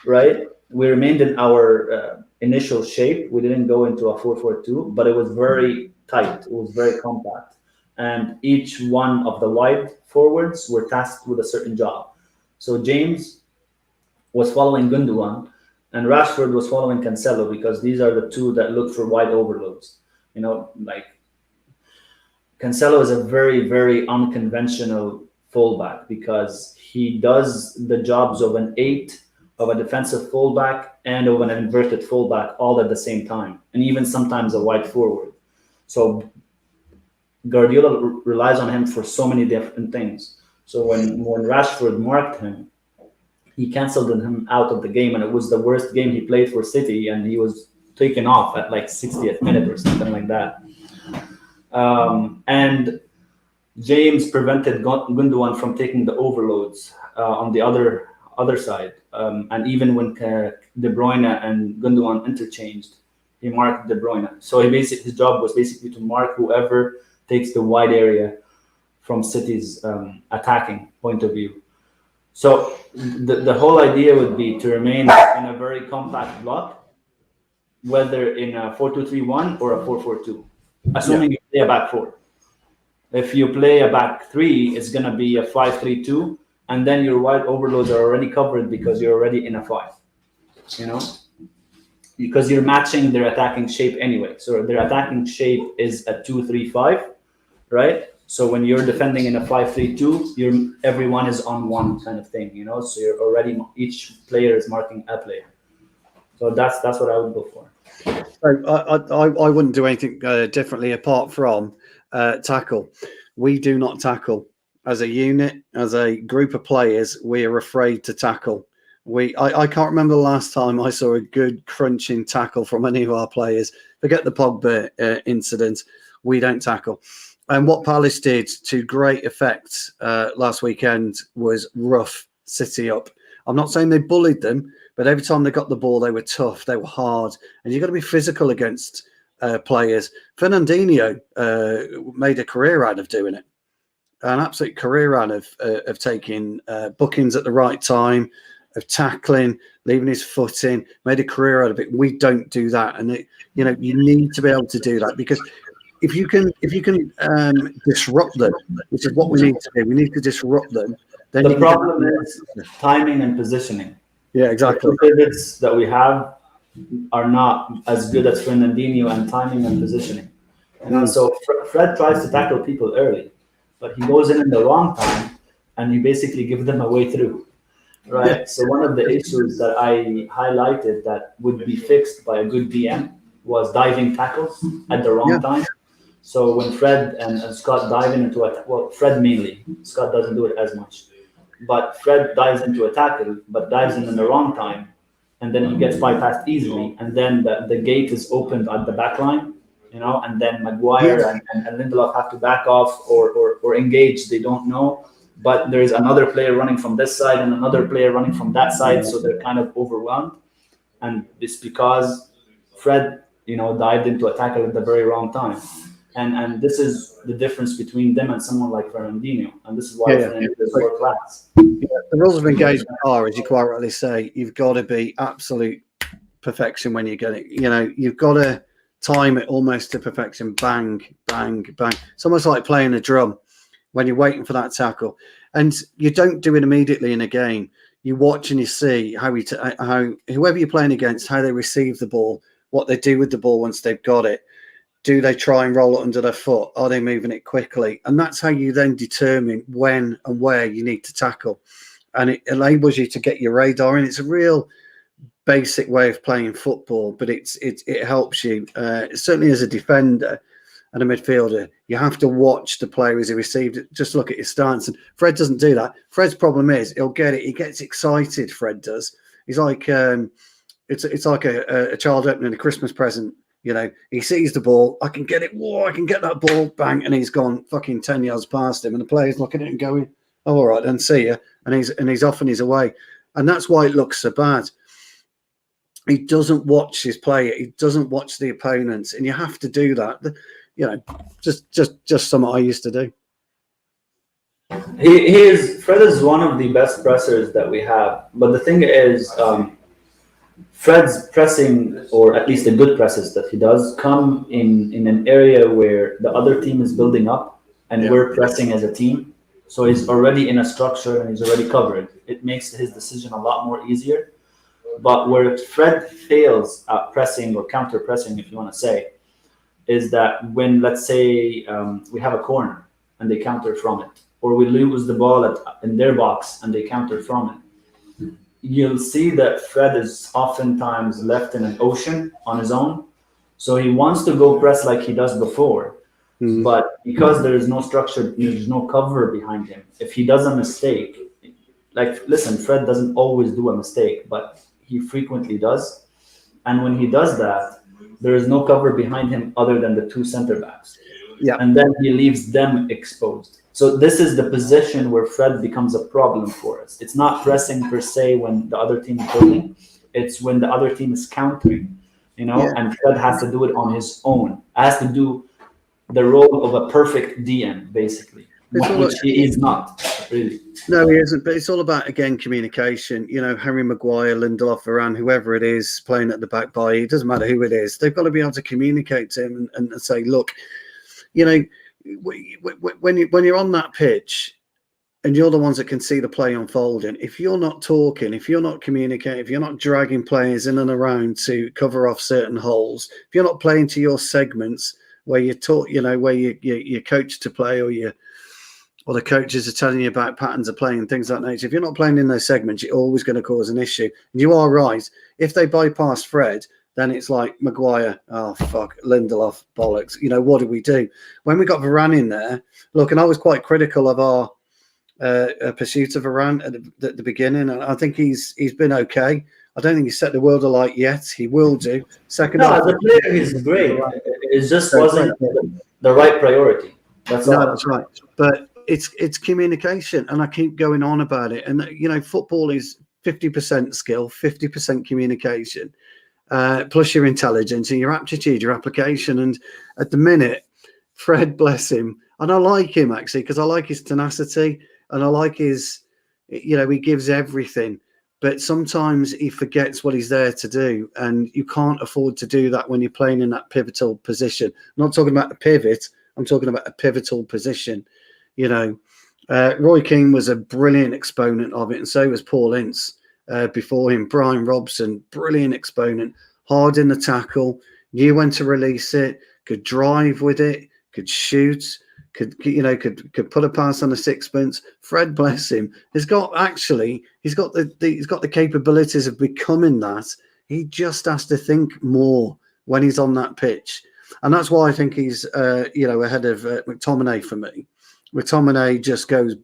right? We remained in our initial shape. We didn't go into a 4-4-2, but it was very tight. It was very compact. And each one of the wide forwards were tasked with a certain job. So James was following Gundogan, and Rashford was following Cancelo, because these are the two that look for wide overloads. You know, like Cancelo is a very, very unconventional fullback, because he does the jobs of an 8, of a defensive fullback, and of an inverted fullback all at the same time, and even sometimes a wide forward. So Guardiola relies on him for so many different things. So when Rashford marked him, he cancelled him out of the game, and it was the worst game he played for City, and he was taken off at like 60th minute or something like that. And James prevented Gundogan from taking the overloads on the other side. And even when De Bruyne and Gundogan interchanged, he marked De Bruyne. So his job was basically to mark whoever takes the wide area from City's attacking point of view. So the whole idea would be to remain in a very compact block, whether in a 4-2-3-1 or a 4-4-2, assuming you play a back 4. If you play a back 3, it's going to be a 5-3-2, and then your wide overloads are already covered because you're already in a 5, you know, because you're matching their attacking shape anyway. So their attacking shape is a 2-3-5, right? So when you're defending in a 5-3-2, everyone is on one kind of thing, you know. So you're already, each player is marking a player. So that's what I would go for. So I wouldn't do anything differently apart from tackle. We do not tackle as a unit, as a group of players. We are afraid to tackle. I can't remember the last time I saw a good crunching tackle from any of our players. Forget the Pogba incident. We don't tackle. And what Palace did to great effect last weekend was rough City up. I'm not saying they bullied them, but every time they got the ball, they were tough, they were hard, and you've got to be physical against players. Fernandinho made a career out of doing it, an absolute career out of taking bookings at the right time, of tackling, leaving his foot in, made a career out of it. We don't do that, and you need to be able to do that, because if you can disrupt them, which is what we need to do, we need to disrupt them. Then the problem is timing and positioning. Yeah, exactly. The pivots that we have are not as good as Fernandinho and timing and positioning. So Fred tries to tackle people early, but he goes in the wrong time, and you basically give them a way through, right? Yeah. So one of the issues that I highlighted that would be fixed by a good DM was diving tackles at the wrong time. So when Fred and Scott dive into it, well, Fred mainly, Scott doesn't do it as much, but Fred dives into a tackle, but dives in the wrong time, and then he gets bypassed easily, and then the gate is opened at the back line, and then Maguire and Lindelof have to back off or engage. They don't know, but there's another player running from this side and another player running from that side, so they're kind of overwhelmed, and it's because Fred, dived into a tackle at the very wrong time. And this is the difference between them and someone like Fernandinho. And this is why Fernandinho is world class. Yeah, the rules of engagement are, as you quite rightly say, you've got to be absolute perfection when you get it. You've got to time it almost to perfection. Bang, bang, bang. It's almost like playing a drum when you're waiting for that tackle. And you don't do it immediately in a game. You watch and you see how whoever you're playing against, how they receive the ball, what they do with the ball once they've got it. Do they try and roll it under their foot? Are they moving it quickly? And that's how you then determine when and where you need to tackle. And it enables you to get your radar in. It's a real basic way of playing football, but it helps you. Certainly as a defender and a midfielder, you have to watch the player as he received it. Just look at his stance. And Fred doesn't do that. Fred's problem is he'll get it. He gets excited, Fred does. He's like, it's like a child opening a Christmas present. He sees the ball. I can get it. Whoa, I can get that ball. Bang. And he's gone fucking 10 yards past him. And the player's looking at it and going, oh, all right, then see ya. And he's off and he's away. And that's why it looks so bad. He doesn't watch his player. He doesn't watch the opponents. And you have to do that. Just something I used to do. Fred is one of the best pressers that we have. But the thing is, Fred's pressing, or at least the good presses that he does, come in an area where the other team is building up and we're pressing as a team. So he's already in a structure and he's already covered. It makes his decision a lot more easier. But where Fred fails at pressing or counter pressing, if you want to say, is that when, let's say, we have a corner and they counter from it, or we lose the ball in their box and they counter from it, you'll see that Fred is oftentimes left in an ocean on his own. So he wants to go press like he does before. Mm-hmm. But because there is no structure, there's no cover behind him. If he does a mistake, listen, Fred doesn't always do a mistake, but he frequently does. And when he does that, there is no cover behind him other than the two center backs. Yeah. And then he leaves them exposed. So this is the position where Fred becomes a problem for us. It's not pressing per se when the other team is building. It's when the other team is countering, and Fred has to do it on his own. Has to do the role of a perfect DM, basically, which he is not, really. No, he isn't. But it's all about, again, communication. Harry Maguire, Lindelof, Varane, whoever it is playing at the back by, it doesn't matter who it is. They've got to be able to communicate to him and say, look, when you're on that pitch and you're the ones that can see the play unfolding, if you're not talking, if you're not communicating, if you're not dragging players in and around to cover off certain holes, if you're not playing to your segments where you're taught, where you're coached to play, or the coaches are telling you about patterns of playing and things like that. If you're not playing in those segments, you're always going to cause an issue. And you are right. If they bypass Fred, then it's like Maguire, oh, fuck, Lindelof, bollocks. What do we do? When we got Varane in there, look, and I was quite critical of our pursuit of Varane at the beginning, and I think he's been okay. I don't think he's set the world alight yet. He will do. The player is great. It just wasn't the right priority. That's all. That's right. But it's communication, and I keep going on about it. And, football is 50% skill, 50% communication. Plus your intelligence and your aptitude, your application. And at the minute, Fred, bless him, and I like him actually because I like his tenacity and I like his, he gives everything, but sometimes he forgets what he's there to do, and you can't afford to do that when you're playing in that pivotal position. I'm not talking about a pivot, I'm talking about a pivotal position. Roy Keane was a brilliant exponent of it, and so was Paul Ince. Before him, Brian Robson, brilliant exponent, hard in the tackle, knew when to release it, could drive with it, could shoot, could put a pass on a sixpence. Fred, bless him, he's got the capabilities of becoming that. He just has to think more when he's on that pitch. And that's why I think he's, ahead of McTominay for me. McTominay just goes,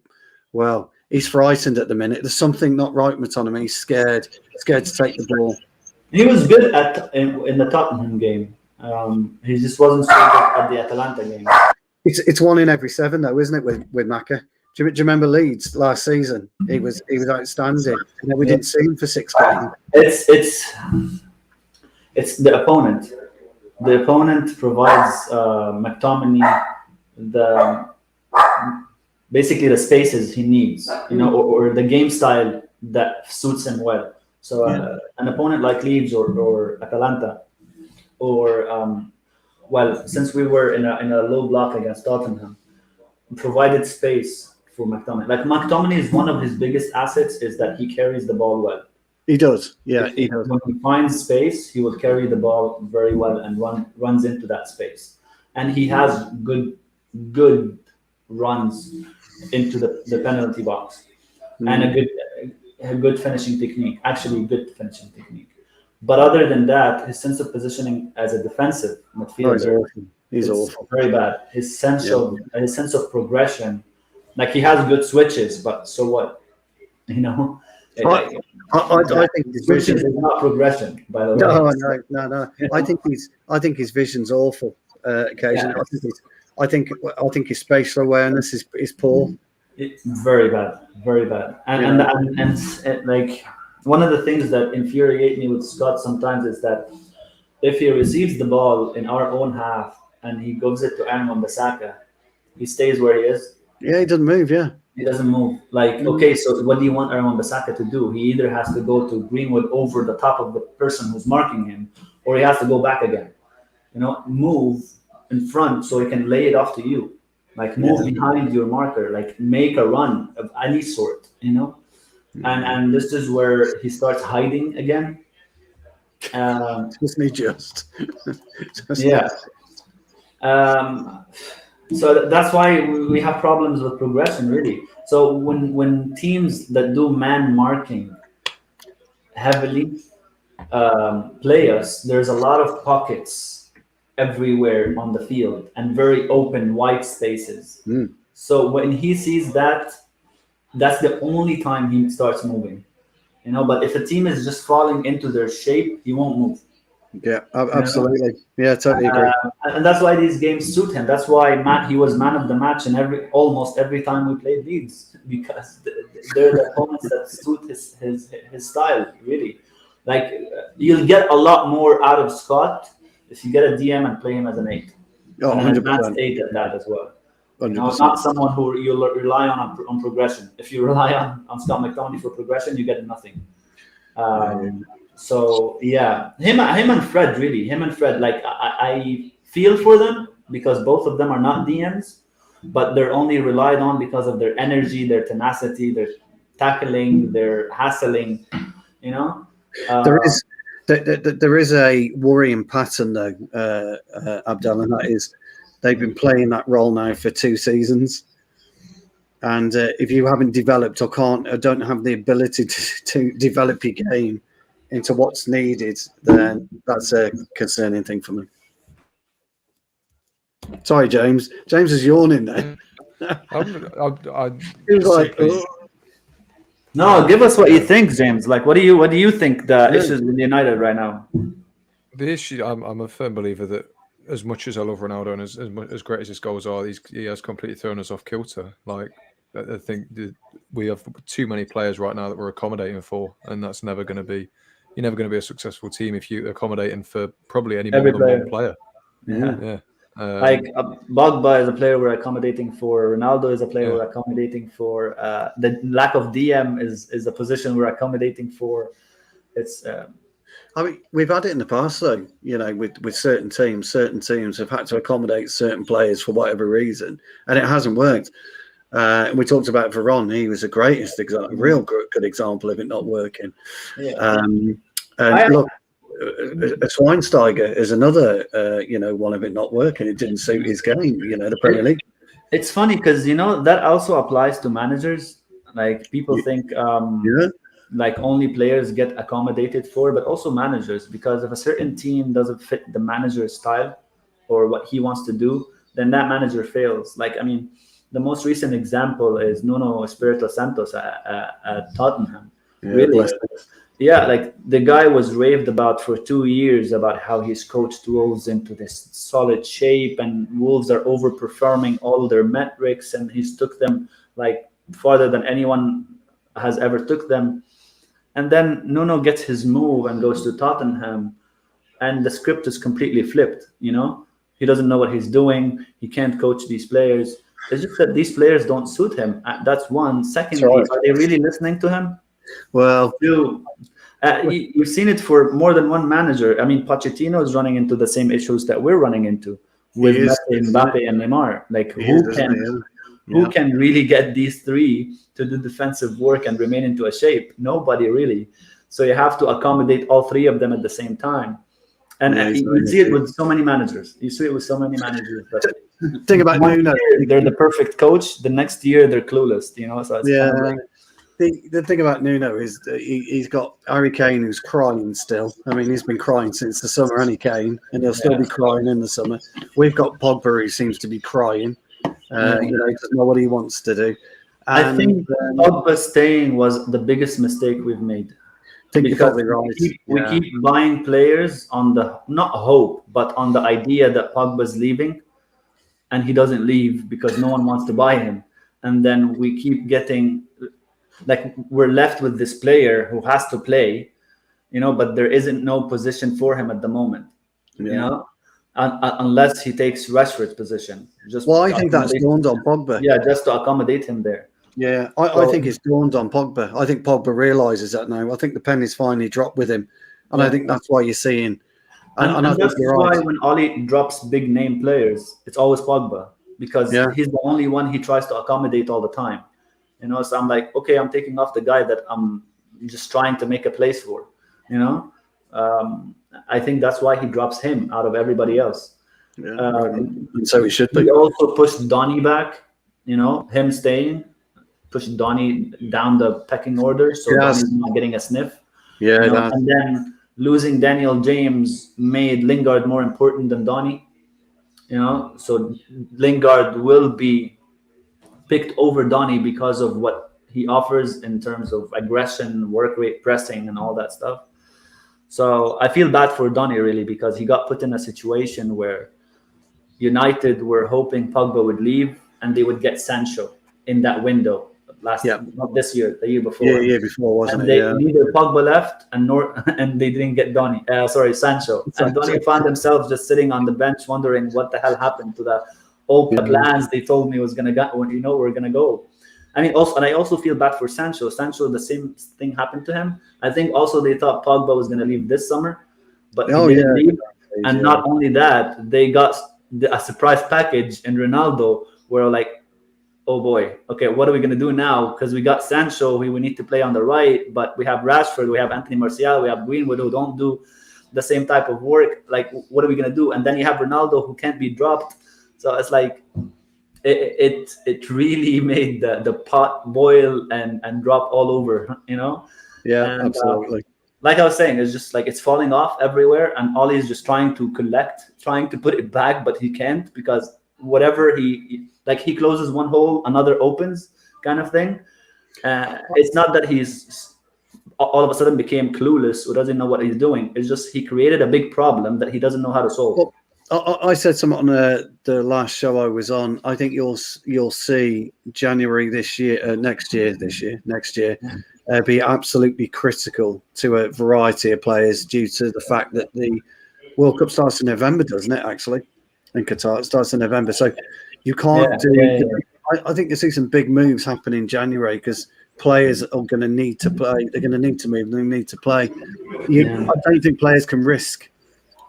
well, he's frightened at the minute. There's something not right with McTominay. He's scared to take the ball. He was good in the Tottenham game. He just wasn't so good at the Atalanta game. It's 1 in every 7 though, isn't it? With Maka. Do you remember Leeds last season? He was outstanding. And then we didn't see him for 6 games. It's the opponent. The opponent provides McTominay basically the spaces he needs, or the game style that suits him well. So an opponent like Leeds or Atalanta, or since we were in a low block against Tottenham, provided space for McTominay. Like McTominay is one of his biggest assets is that he carries the ball well. He does, yeah. He does. When he finds space, he will carry the ball very well and runs into that space. And he has good runs into the penalty box and a good finishing technique. Actually, good finishing technique. But other than that, his sense of positioning as a defensive midfielder, he's awful. Very bad. His sense of progression, like he has good switches, but so what? I think his vision is not progression, by the way. No. I think his vision's awful. Occasionally, I think his spatial awareness is poor. Very bad, and like one of the things that infuriate me with Scott sometimes is that if he receives the ball in our own half and he gives it to Aaron Wan-Bissaka, he stays where he is. Yeah, he doesn't move. Yeah. He doesn't move. Like, okay, so what do you want Aaron Wan-Bissaka to do? He either has to go to Greenwood over the top of the person who's marking him, or he has to go back again. Move in front so he can lay it off to you. Like, move behind your marker. Like, make a run of any sort, And this is where he starts hiding again. So that's why we have problems with progression, really. So when teams that do man marking heavily play us, there's a lot of pockets everywhere on the field and very open white spaces. So when he sees that, that's the only time he starts moving. But if a team is just falling into their shape, he won't move. Yeah, absolutely. Yeah, totally agree. And that's why these games suit him. That's why he was man of the match in almost every time we played Leeds, because they're the opponents that suit his style, really. Like, you'll get a lot more out of Scott if you get a DM and play him as an 8. Oh, and 100%. an advanced 8 at that as well. 100%. Not someone who you'll rely on progression. If you rely on Scott McTominay for progression, you get nothing. So yeah, him and Fred, really. Like, I feel for them because both of them are not DMs, but they're only relied on because of their energy, their tenacity, their tackling, their hassling. There is a worrying pattern though, Abdel, and that is they've been playing that role now for 2 seasons. And if you haven't developed or don't have the ability to develop your game into what's needed, then that's a concerning thing for me. Sorry, James. James is yawning there. He was like, no, give us what you think, James. Like, what do you think the issues with United right now? The issue, I'm a firm believer that as much as I love Ronaldo and as great as his goals are, he has completely thrown us off kilter. Like, I think we have too many players right now that we're accommodating for, and that's never going to be. You're never going to be a successful team if you're accommodating for probably any more than one player. Yeah. Like Pogba is a player we're accommodating for. Ronaldo is a player we're accommodating for. The lack of DM is a position we're accommodating for. It's. I mean, we've had it in the past, though. With certain teams have had to accommodate certain players for whatever reason, and it hasn't worked. We talked about Varane; he was the greatest example, real good example of it not working. Yeah. Look, Schweinsteiger is another, one of it not working. It didn't suit his game, the Premier League. It's funny because that also applies to managers. Like, people think like only players get accommodated for, but also managers, because if a certain team doesn't fit the manager's style, or what he wants to do, then that manager fails. Like, I mean, the most recent example is Nuno Espirito Santos at Tottenham. Really, yeah, like the guy was raved about for 2 years about how he's coached Wolves into this solid shape, and Wolves are overperforming all their metrics, and he's took them like farther than anyone has ever took them. And then Nuno gets his move and goes to Tottenham, and the script is completely flipped. He doesn't know what he's doing. He can't coach these players. It's just that these players don't suit him. That's one. Secondly, are they really listening to him? Well, you've seen it for more than one manager. I mean, Pochettino is running into the same issues that we're running into with Mbappe and Neymar. Like, who can really get these three to do defensive work and remain into a shape? Nobody really. So you have to accommodate all three of them at the same time. And you see it with so many managers. But think about Nuno. They're the perfect coach. The next year, they're clueless. So it's the thing about Nuno is that he's got Harry Kane, who's crying still. I mean, he's been crying since the summer, and he'll still be crying in the summer. We've got Pogba, who seems to be crying. He doesn't know what he wants to do. And, I think Pogba staying was the biggest mistake we've made. Because we keep buying players on the, not hope, but on the idea that Pogba's leaving, and he doesn't leave because no one wants to buy him. And then we keep getting, like, we're left with this player who has to play, but there isn't no position for him at the moment, unless he takes Rashford's position. I think that's dawned on Pogba. Yeah, just to accommodate him there. Yeah, I think it's dawned on Pogba. I think Pogba realises that now. I think the penny's finally dropped with him. And I think that's why you're seeing. And that's why when Ole drops big name players, it's always Pogba. Because he's the only one he tries to accommodate all the time. So I'm like, okay, I'm taking off the guy that I'm just trying to make a place for. I think that's why he drops him out of everybody else. And so he should be. He also pushed Donny back, him staying. Pushed Donny down the pecking order, so Donny's not getting a sniff. And then losing Daniel James made Lingard more important than Donny. So Lingard will be picked over Donny because of what he offers in terms of aggression, work rate, pressing, and all that stuff. So I feel bad for Donny really, because he got put in a situation where United were hoping Pogba would leave and they would get Sancho in that window. Not this year, the year before. Yeah, year before, wasn't it? Neither Pogba left and they didn't get Sancho. And Donny found himself just sitting on the bench wondering what the hell happened to the plans they told me was gonna go. We're gonna go. I mean, I also feel bad for Sancho. Sancho, the same thing happened to him. I think also they thought Pogba was gonna leave this summer, but he didn't leave. And not only that, they got a surprise package in Ronaldo, where like, oh boy, okay, what are we going to do now? Because we got Sancho, we need to play on the right, but we have Rashford, we have Anthony Martial, we have Greenwood, who don't do the same type of work. Like, what are we going to do? And then you have Ronaldo, who can't be dropped. So it's like, it really made the pot boil and drop all over, Yeah, and, absolutely. Like I was saying, it's just like it's falling off everywhere, and Ole is just trying to trying to put it back, but he can't, because whatever he closes one hole, another opens, kind of thing. It's not that he's all of a sudden became clueless or doesn't know what he's doing. It's just he created a big problem that he doesn't know how to solve. Well, I said something on the last show I was on. I think you'll see January next year be absolutely critical to a variety of players due to the fact that the World Cup starts in November, doesn't it? Actually, in Qatar, it starts in November, so you can't I think you see some big moves happen in January because players are going to need to play. They're going to need to move. They need to play. I don't think players can risk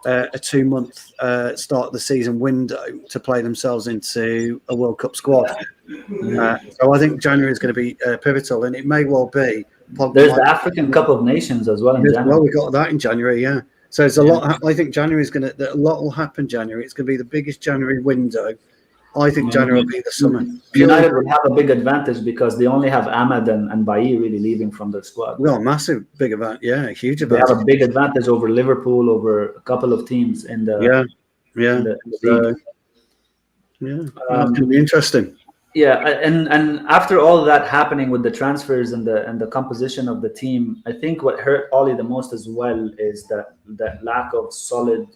a 2-month start of the season window to play themselves into a World Cup squad. So I think January is going to be pivotal, and it may well be. There's the African Cup of Nations as well in January. Well, we got that in January, yeah. So there's a lot. I think January is going to. A lot will happen. January. It's going to be the biggest January window. I think January will be the summer. United will have a big advantage because they only have Ahmed and Bailly really leaving from their squad. Well, massive big advantage. Yeah, huge advantage. They have a big advantage over Liverpool, over a couple of teams in the Yeah. in the league. That's going to be interesting. Yeah, and after all that happening with the transfers and the composition of the team, I think what hurt Ole the most as well is that lack of solid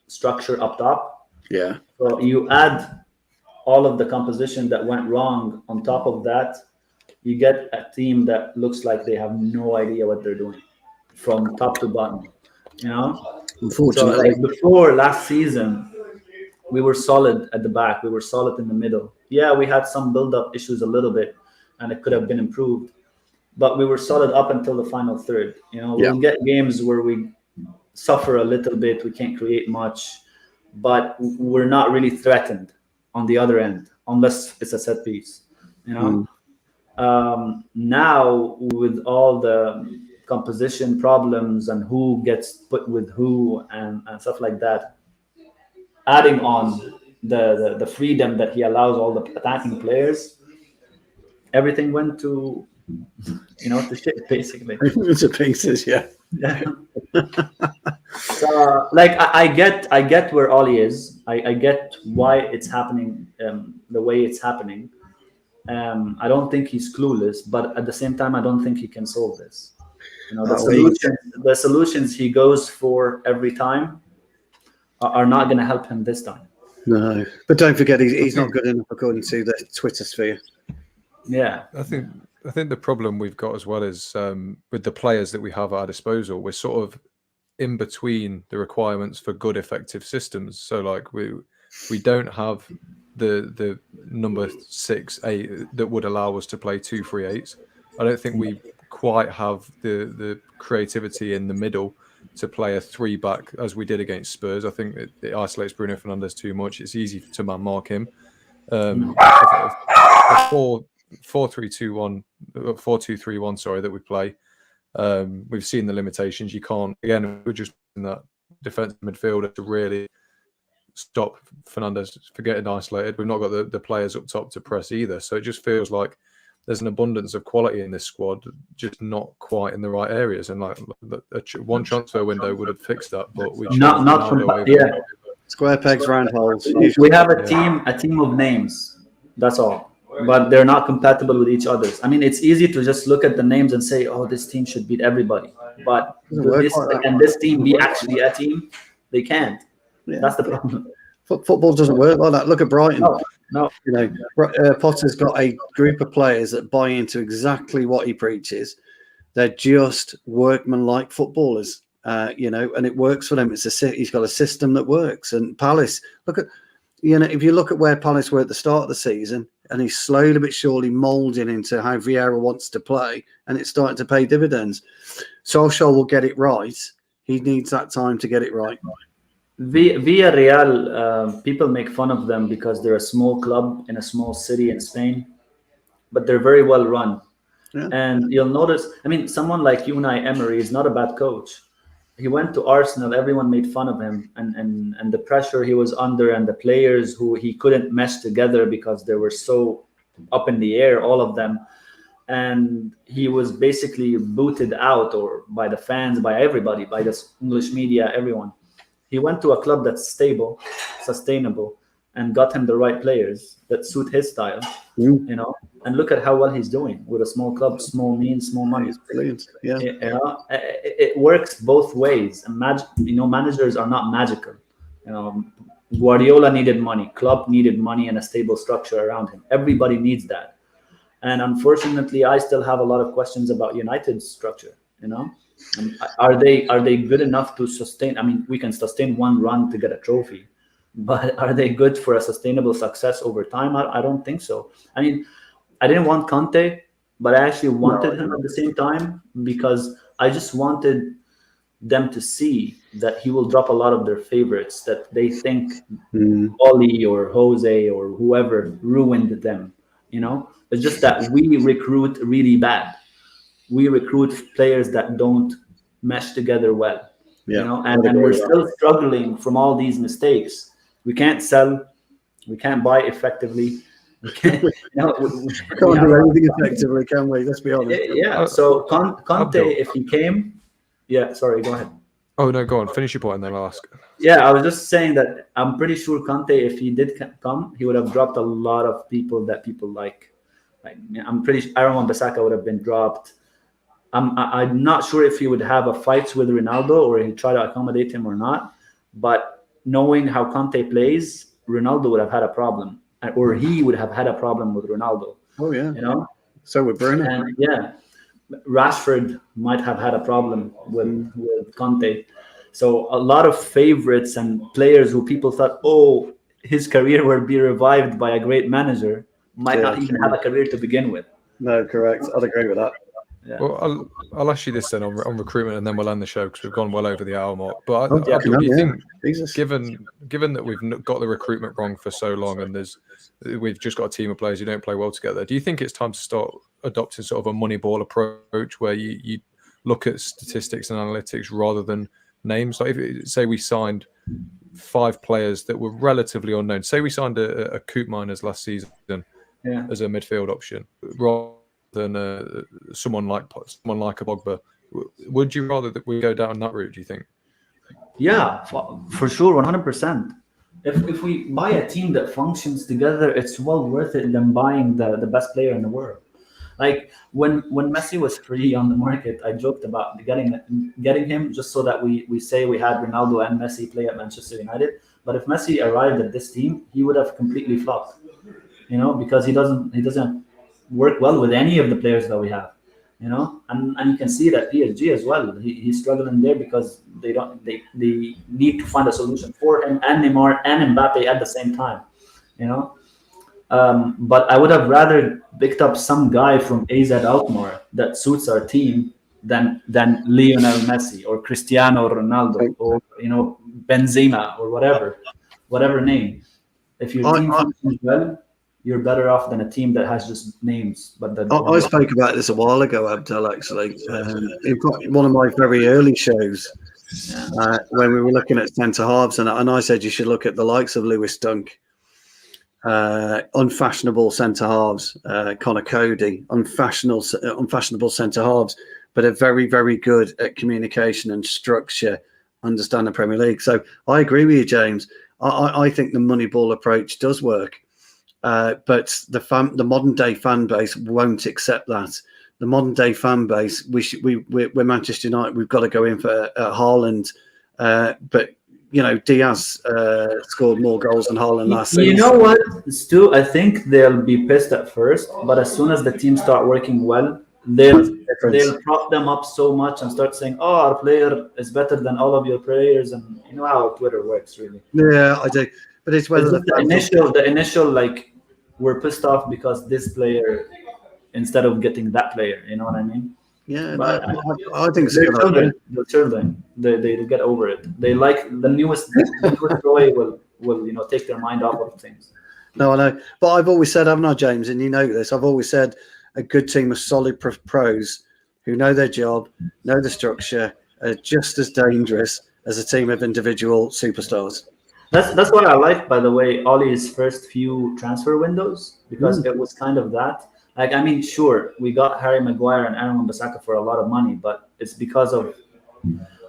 structure up top. Yeah. So you add all of the composition that went wrong on top of that, you get a team that looks like they have no idea what they're doing from top to bottom. You know, Unfortunately, so like before last season, we were solid at the back. We were solid in the middle. Yeah, we had some build-up issues a little bit, and it could have been improved. But we were solid up until the final third. You know, we'll get games where we suffer a little bit. We can't create much, but we're not really threatened on the other end, unless it's a set piece. You know, now with all the composition problems and who gets put with who and stuff like that, adding on the freedom that he allows all the attacking players, everything went to shit basically. to pieces, yeah. So like I get where Ole is. I get why it's happening the way it's happening. I don't think he's clueless, but at the same time, I don't think he can solve this. You know, the solutions he goes for every time are not going to help him this time. No, but don't forget he's not good enough according to the Twitter sphere. Yeah, I think the problem we've got as well is with the players that we have at our disposal, we're sort of in between the requirements for good, effective systems. So like we don't have the number 6, 8 that would allow us to play 2-3-8s. I don't think we quite have the creativity in the middle to play a 3-back as we did against Spurs. I think it isolates Bruno Fernandes too much. It's easy to man mark him. 4-3-2-1, 4-2-3-1. Sorry, that we play. We've seen the limitations. You can't. Again, we're just in that defensive midfielder to really stop Fernandes for getting isolated. We've not got the players up top to press either. So it just feels like there's an abundance of quality in this squad, just not quite in the right areas. And like one transfer window would have fixed that, but we not from square pegs, round holes. We have a team of names. That's all. But they're not compatible with each other. I mean, it's easy to just look at the names and say, "Oh, this team should beat everybody." But this team be actually a team? They can't. Yeah. That's the problem. Football doesn't work like that. Look at Brighton. No. You know, Potter's got a group of players that buy into exactly what he preaches. They're just workman-like footballers, you know, and it works for them. He's got a system that works. And Palace, if you look at where Palace were at the start of the season, and he's slowly but surely moulding into how Vieira wants to play, and it's starting to pay dividends. Solskjaer will get it right. He needs that time to get it right. Villarreal, people make fun of them because they're a small club in a small city in Spain, but they're very well run. Yeah. And you'll notice, I mean, someone like Unai Emery is not a bad coach. He went to Arsenal, everyone made fun of him and the pressure he was under and the players who he couldn't mesh together because they were so up in the air, all of them. And he was basically booted out or by the fans, by everybody, by the English media, everyone. He went to a club that's stable, sustainable, and got him the right players that suit his style, you know. And look at how well he's doing with a small club, small means, small money. It's brilliant. Yeah. It works both ways. And managers are not magical. You know, Guardiola needed money. Klopp needed money and a stable structure around him. Everybody needs that. And unfortunately, I still have a lot of questions about United's structure. You know. Are they good enough to sustain? I mean, we can sustain one run to get a trophy, but are they good for a sustainable success over time? I don't think so. I mean, I didn't want Conte, but I actually wanted him at the same time because I just wanted them to see that he will drop a lot of their favorites that they think Oli or Jose or whoever ruined them. You know, it's just that we recruit really bad. We recruit players that don't mesh together well, you know, and we're still struggling from all these mistakes. We can't sell, we can't buy effectively. We can't, we can't do anything effectively, can we? Let's be honest. Yeah. So Conte, if he came, sorry, go ahead. Oh no, go on, finish your point and then I'll ask. Yeah, I was just saying that I'm pretty sure Conte, if he did come, he would have dropped a lot of people that people like. I'm pretty sure Aaron Wan-Bissaka would have been dropped. I'm not sure if he would have a fight with Ronaldo or he'd try to accommodate him or not. But knowing how Conte plays, Ronaldo would have had a problem, or he would have had a problem with Ronaldo. Oh yeah, you know. So would Bruno. And yeah, Rashford might have had a problem with Conte. So a lot of favorites and players who people thought, oh, his career will be revived by a great manager, might not even have a career to begin with. No, correct. I'd agree with that. Yeah. Well, I'll ask you this then on recruitment, and then we'll end the show because we've gone well over the hour mark. But Do you think, Jesus. given that we've got the recruitment wrong for so long, and we've just got a team of players who don't play well together, do you think it's time to start adopting sort of a money ball approach where you look at statistics and analytics rather than names? Like, say we signed 5 players that were relatively unknown. Say we signed a Koopmeiners last season as a midfield option, rather than someone like a Pogba. Would you rather that we go down that route, do you think? Yeah, for sure, 100%. If we buy a team that functions together, it's well worth it than buying the best player in the world. Like when Messi was free on the market, I joked about getting him just so that we say we had Ronaldo and Messi play at Manchester United. But if Messi arrived at this team, he would have completely flopped, because he doesn't work well with any of the players that we have, and you can see that PSG as well. He's struggling there because they need to find a solution for him and Neymar and Mbappe at the same time, But I would have rather picked up some guy from AZ Alkmaar that suits our team than Lionel Messi or Cristiano Ronaldo or Benzema or whatever name. If your team functions well, you're better off than a team that has just names. But I spoke about this a while ago, Abdel, actually. In one of my very early shows, when we were looking at centre halves, and I said you should look at the likes of Lewis Dunk, unfashionable centre halves, Connor Cody, unfashionable centre halves, but are very, very good at communication and structure, understand the Premier League. So I agree with you, James. I think the money ball approach does work. But the modern day fan base won't accept that. The modern day fan base, we're Manchester United. We've got to go in for Haaland, but Diaz scored more goals than Haaland last season. You know what, Stu? I think they'll be pissed at first, but as soon as the team start working well, they'll prop them up so much and start saying, "Oh, our player is better than all of your players," and you know how Twitter works, really. Yeah, I do. But it's whether the initial like. We're pissed off because this player instead of getting that player. You know what I mean? Yeah, but I think so. They're children. They'll get over it. They like the newest toy will take their mind off of things. No, I know. But I've always said, haven't I, James? And you know this. I've always said a good team of solid pros who know their job, know the structure, are just as dangerous as a team of individual superstars. That's what I like, by the way, Ollie's first few transfer windows, because it was kind of that. Like, I mean, sure, we got Harry Maguire and Aaron Wan-Bissaka for a lot of money, but it's because of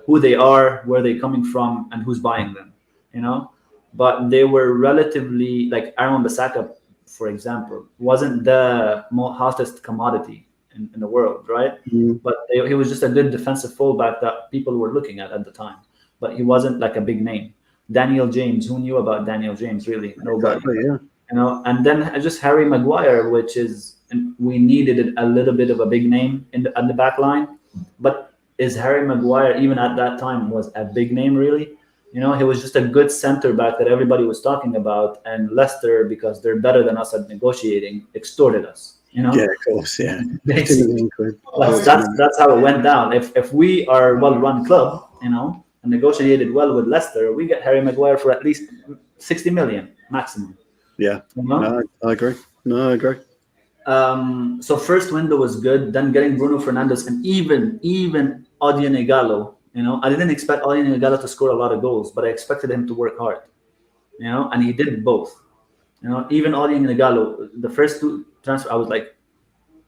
who they are, where they're coming from, and who's buying them, But they were relatively, like Aaron Wan-Bissaka, for example, wasn't the hottest commodity in the world, right? But he was just a good defensive fullback that people were looking at the time. But he wasn't like a big name. Daniel James, who knew about Daniel James? Really, nobody. Exactly, yeah. And then just Harry Maguire, which is, we needed a little bit of a big name at the back line. But is Harry Maguire, even at that time, was a big name, really? He was just a good center back that everybody was talking about. And Leicester, because they're better than us at negotiating, extorted us. Yeah, of course, yeah. Basically, that's how it went down. If we are a well-run club, and negotiated well with Leicester, we get Harry Maguire for at least 60 million maximum. Yeah, no, I agree. So first window was good. Then getting Bruno Fernandes and even Odion Ighalo. I didn't expect Odion Ighalo to score a lot of goals, but I expected him to work hard. And he did both. Even Odion Ighalo, the first two transfers, I was like,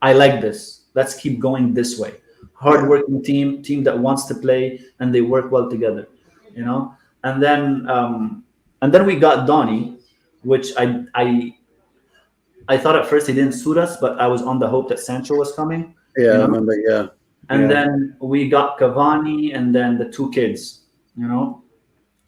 I like this. Let's keep going this way. hardworking team that wants to play, and they work well together, you know. And then we got Donny, which I thought at first he didn't suit us, but I was on the hope that Sancho was coming. Yeah, I remember. Yeah. And then we got Cavani, and then the two kids, you know,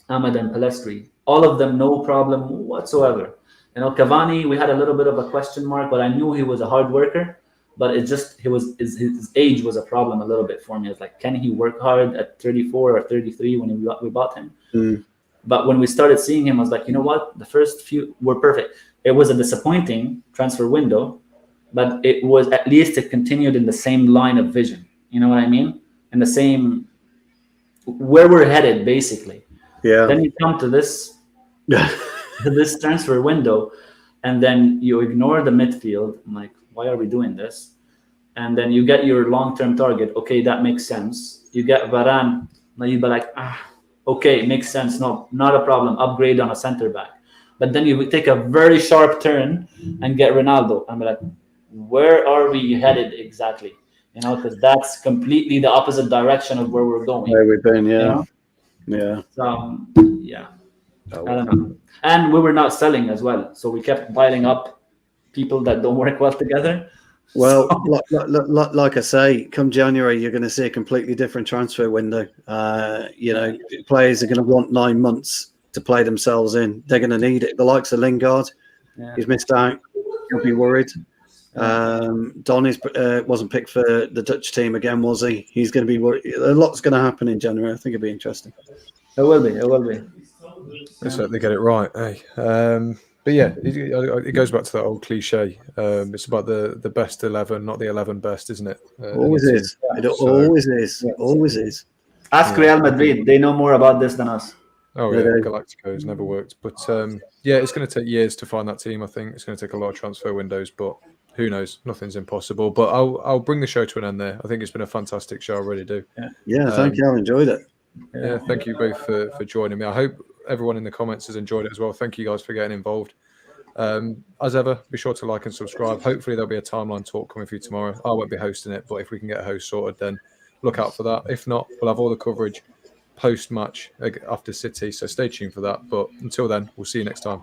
Ahmed and Palestri. All of them, no problem whatsoever. You know, Cavani, we had a little bit of a question mark, but I knew he was a hard worker. But it just his age was a problem a little bit for me. I was like, can he work hard at 34 or 33 when we bought him? Mm. But when we started seeing him, I was like, you know what? The first few were perfect. It was a disappointing transfer window, but it was at least it continued in the same line of vision. You know what I mean? And the same where we're headed, basically. Yeah. Then you come to this this transfer window, and then you ignore the midfield. I'm like, why are we doing this? And then you get your long-term target. Okay, that makes sense. You get Varane. Now you'd be like, okay, makes sense. No, not a problem. Upgrade on a center back. But then you take a very sharp turn and get Ronaldo. I'm like, where are we headed exactly? You know, because that's completely the opposite direction of where we're going. Where we've been, yeah. You know? Yeah. So, yeah. I don't know. And we were not selling as well. So we kept piling up people that don't work well together. Well, like I say, come January, you're going to see a completely different transfer window. You know, players are going to want 9 months to play themselves in. They're going to need it. The likes of Lingard, he's missed out. He'll be worried. Don wasn't picked for the Dutch team again, was he? He's going to be worried. A lot's going to happen in January. I think it'll be interesting. It will be. It will be. Let's hope they get it right. But yeah, it goes back to that old cliche. It's about the best 11, not the 11 best, isn't it? Always is. It always is. It always is. Ask Real Madrid. They know more about this than us. Oh yeah, Galactico's never worked. But yeah, it's going to take years to find that team. I think it's going to take a lot of transfer windows, but who knows? Nothing's impossible. But I'll bring the show to an end there. I think it's been a fantastic show. I really do. Yeah, thank you. I enjoyed it. Yeah, thank you both for joining me. I hope everyone in the comments has enjoyed it as well. Thank you guys for getting involved. As ever, be sure to like and subscribe. Hopefully there'll be a timeline talk coming for you tomorrow. I won't be hosting it, but if we can get a host sorted, then look out for that. If not, we'll have all the coverage post-match after City, so stay tuned for that. But until then, we'll see you next time.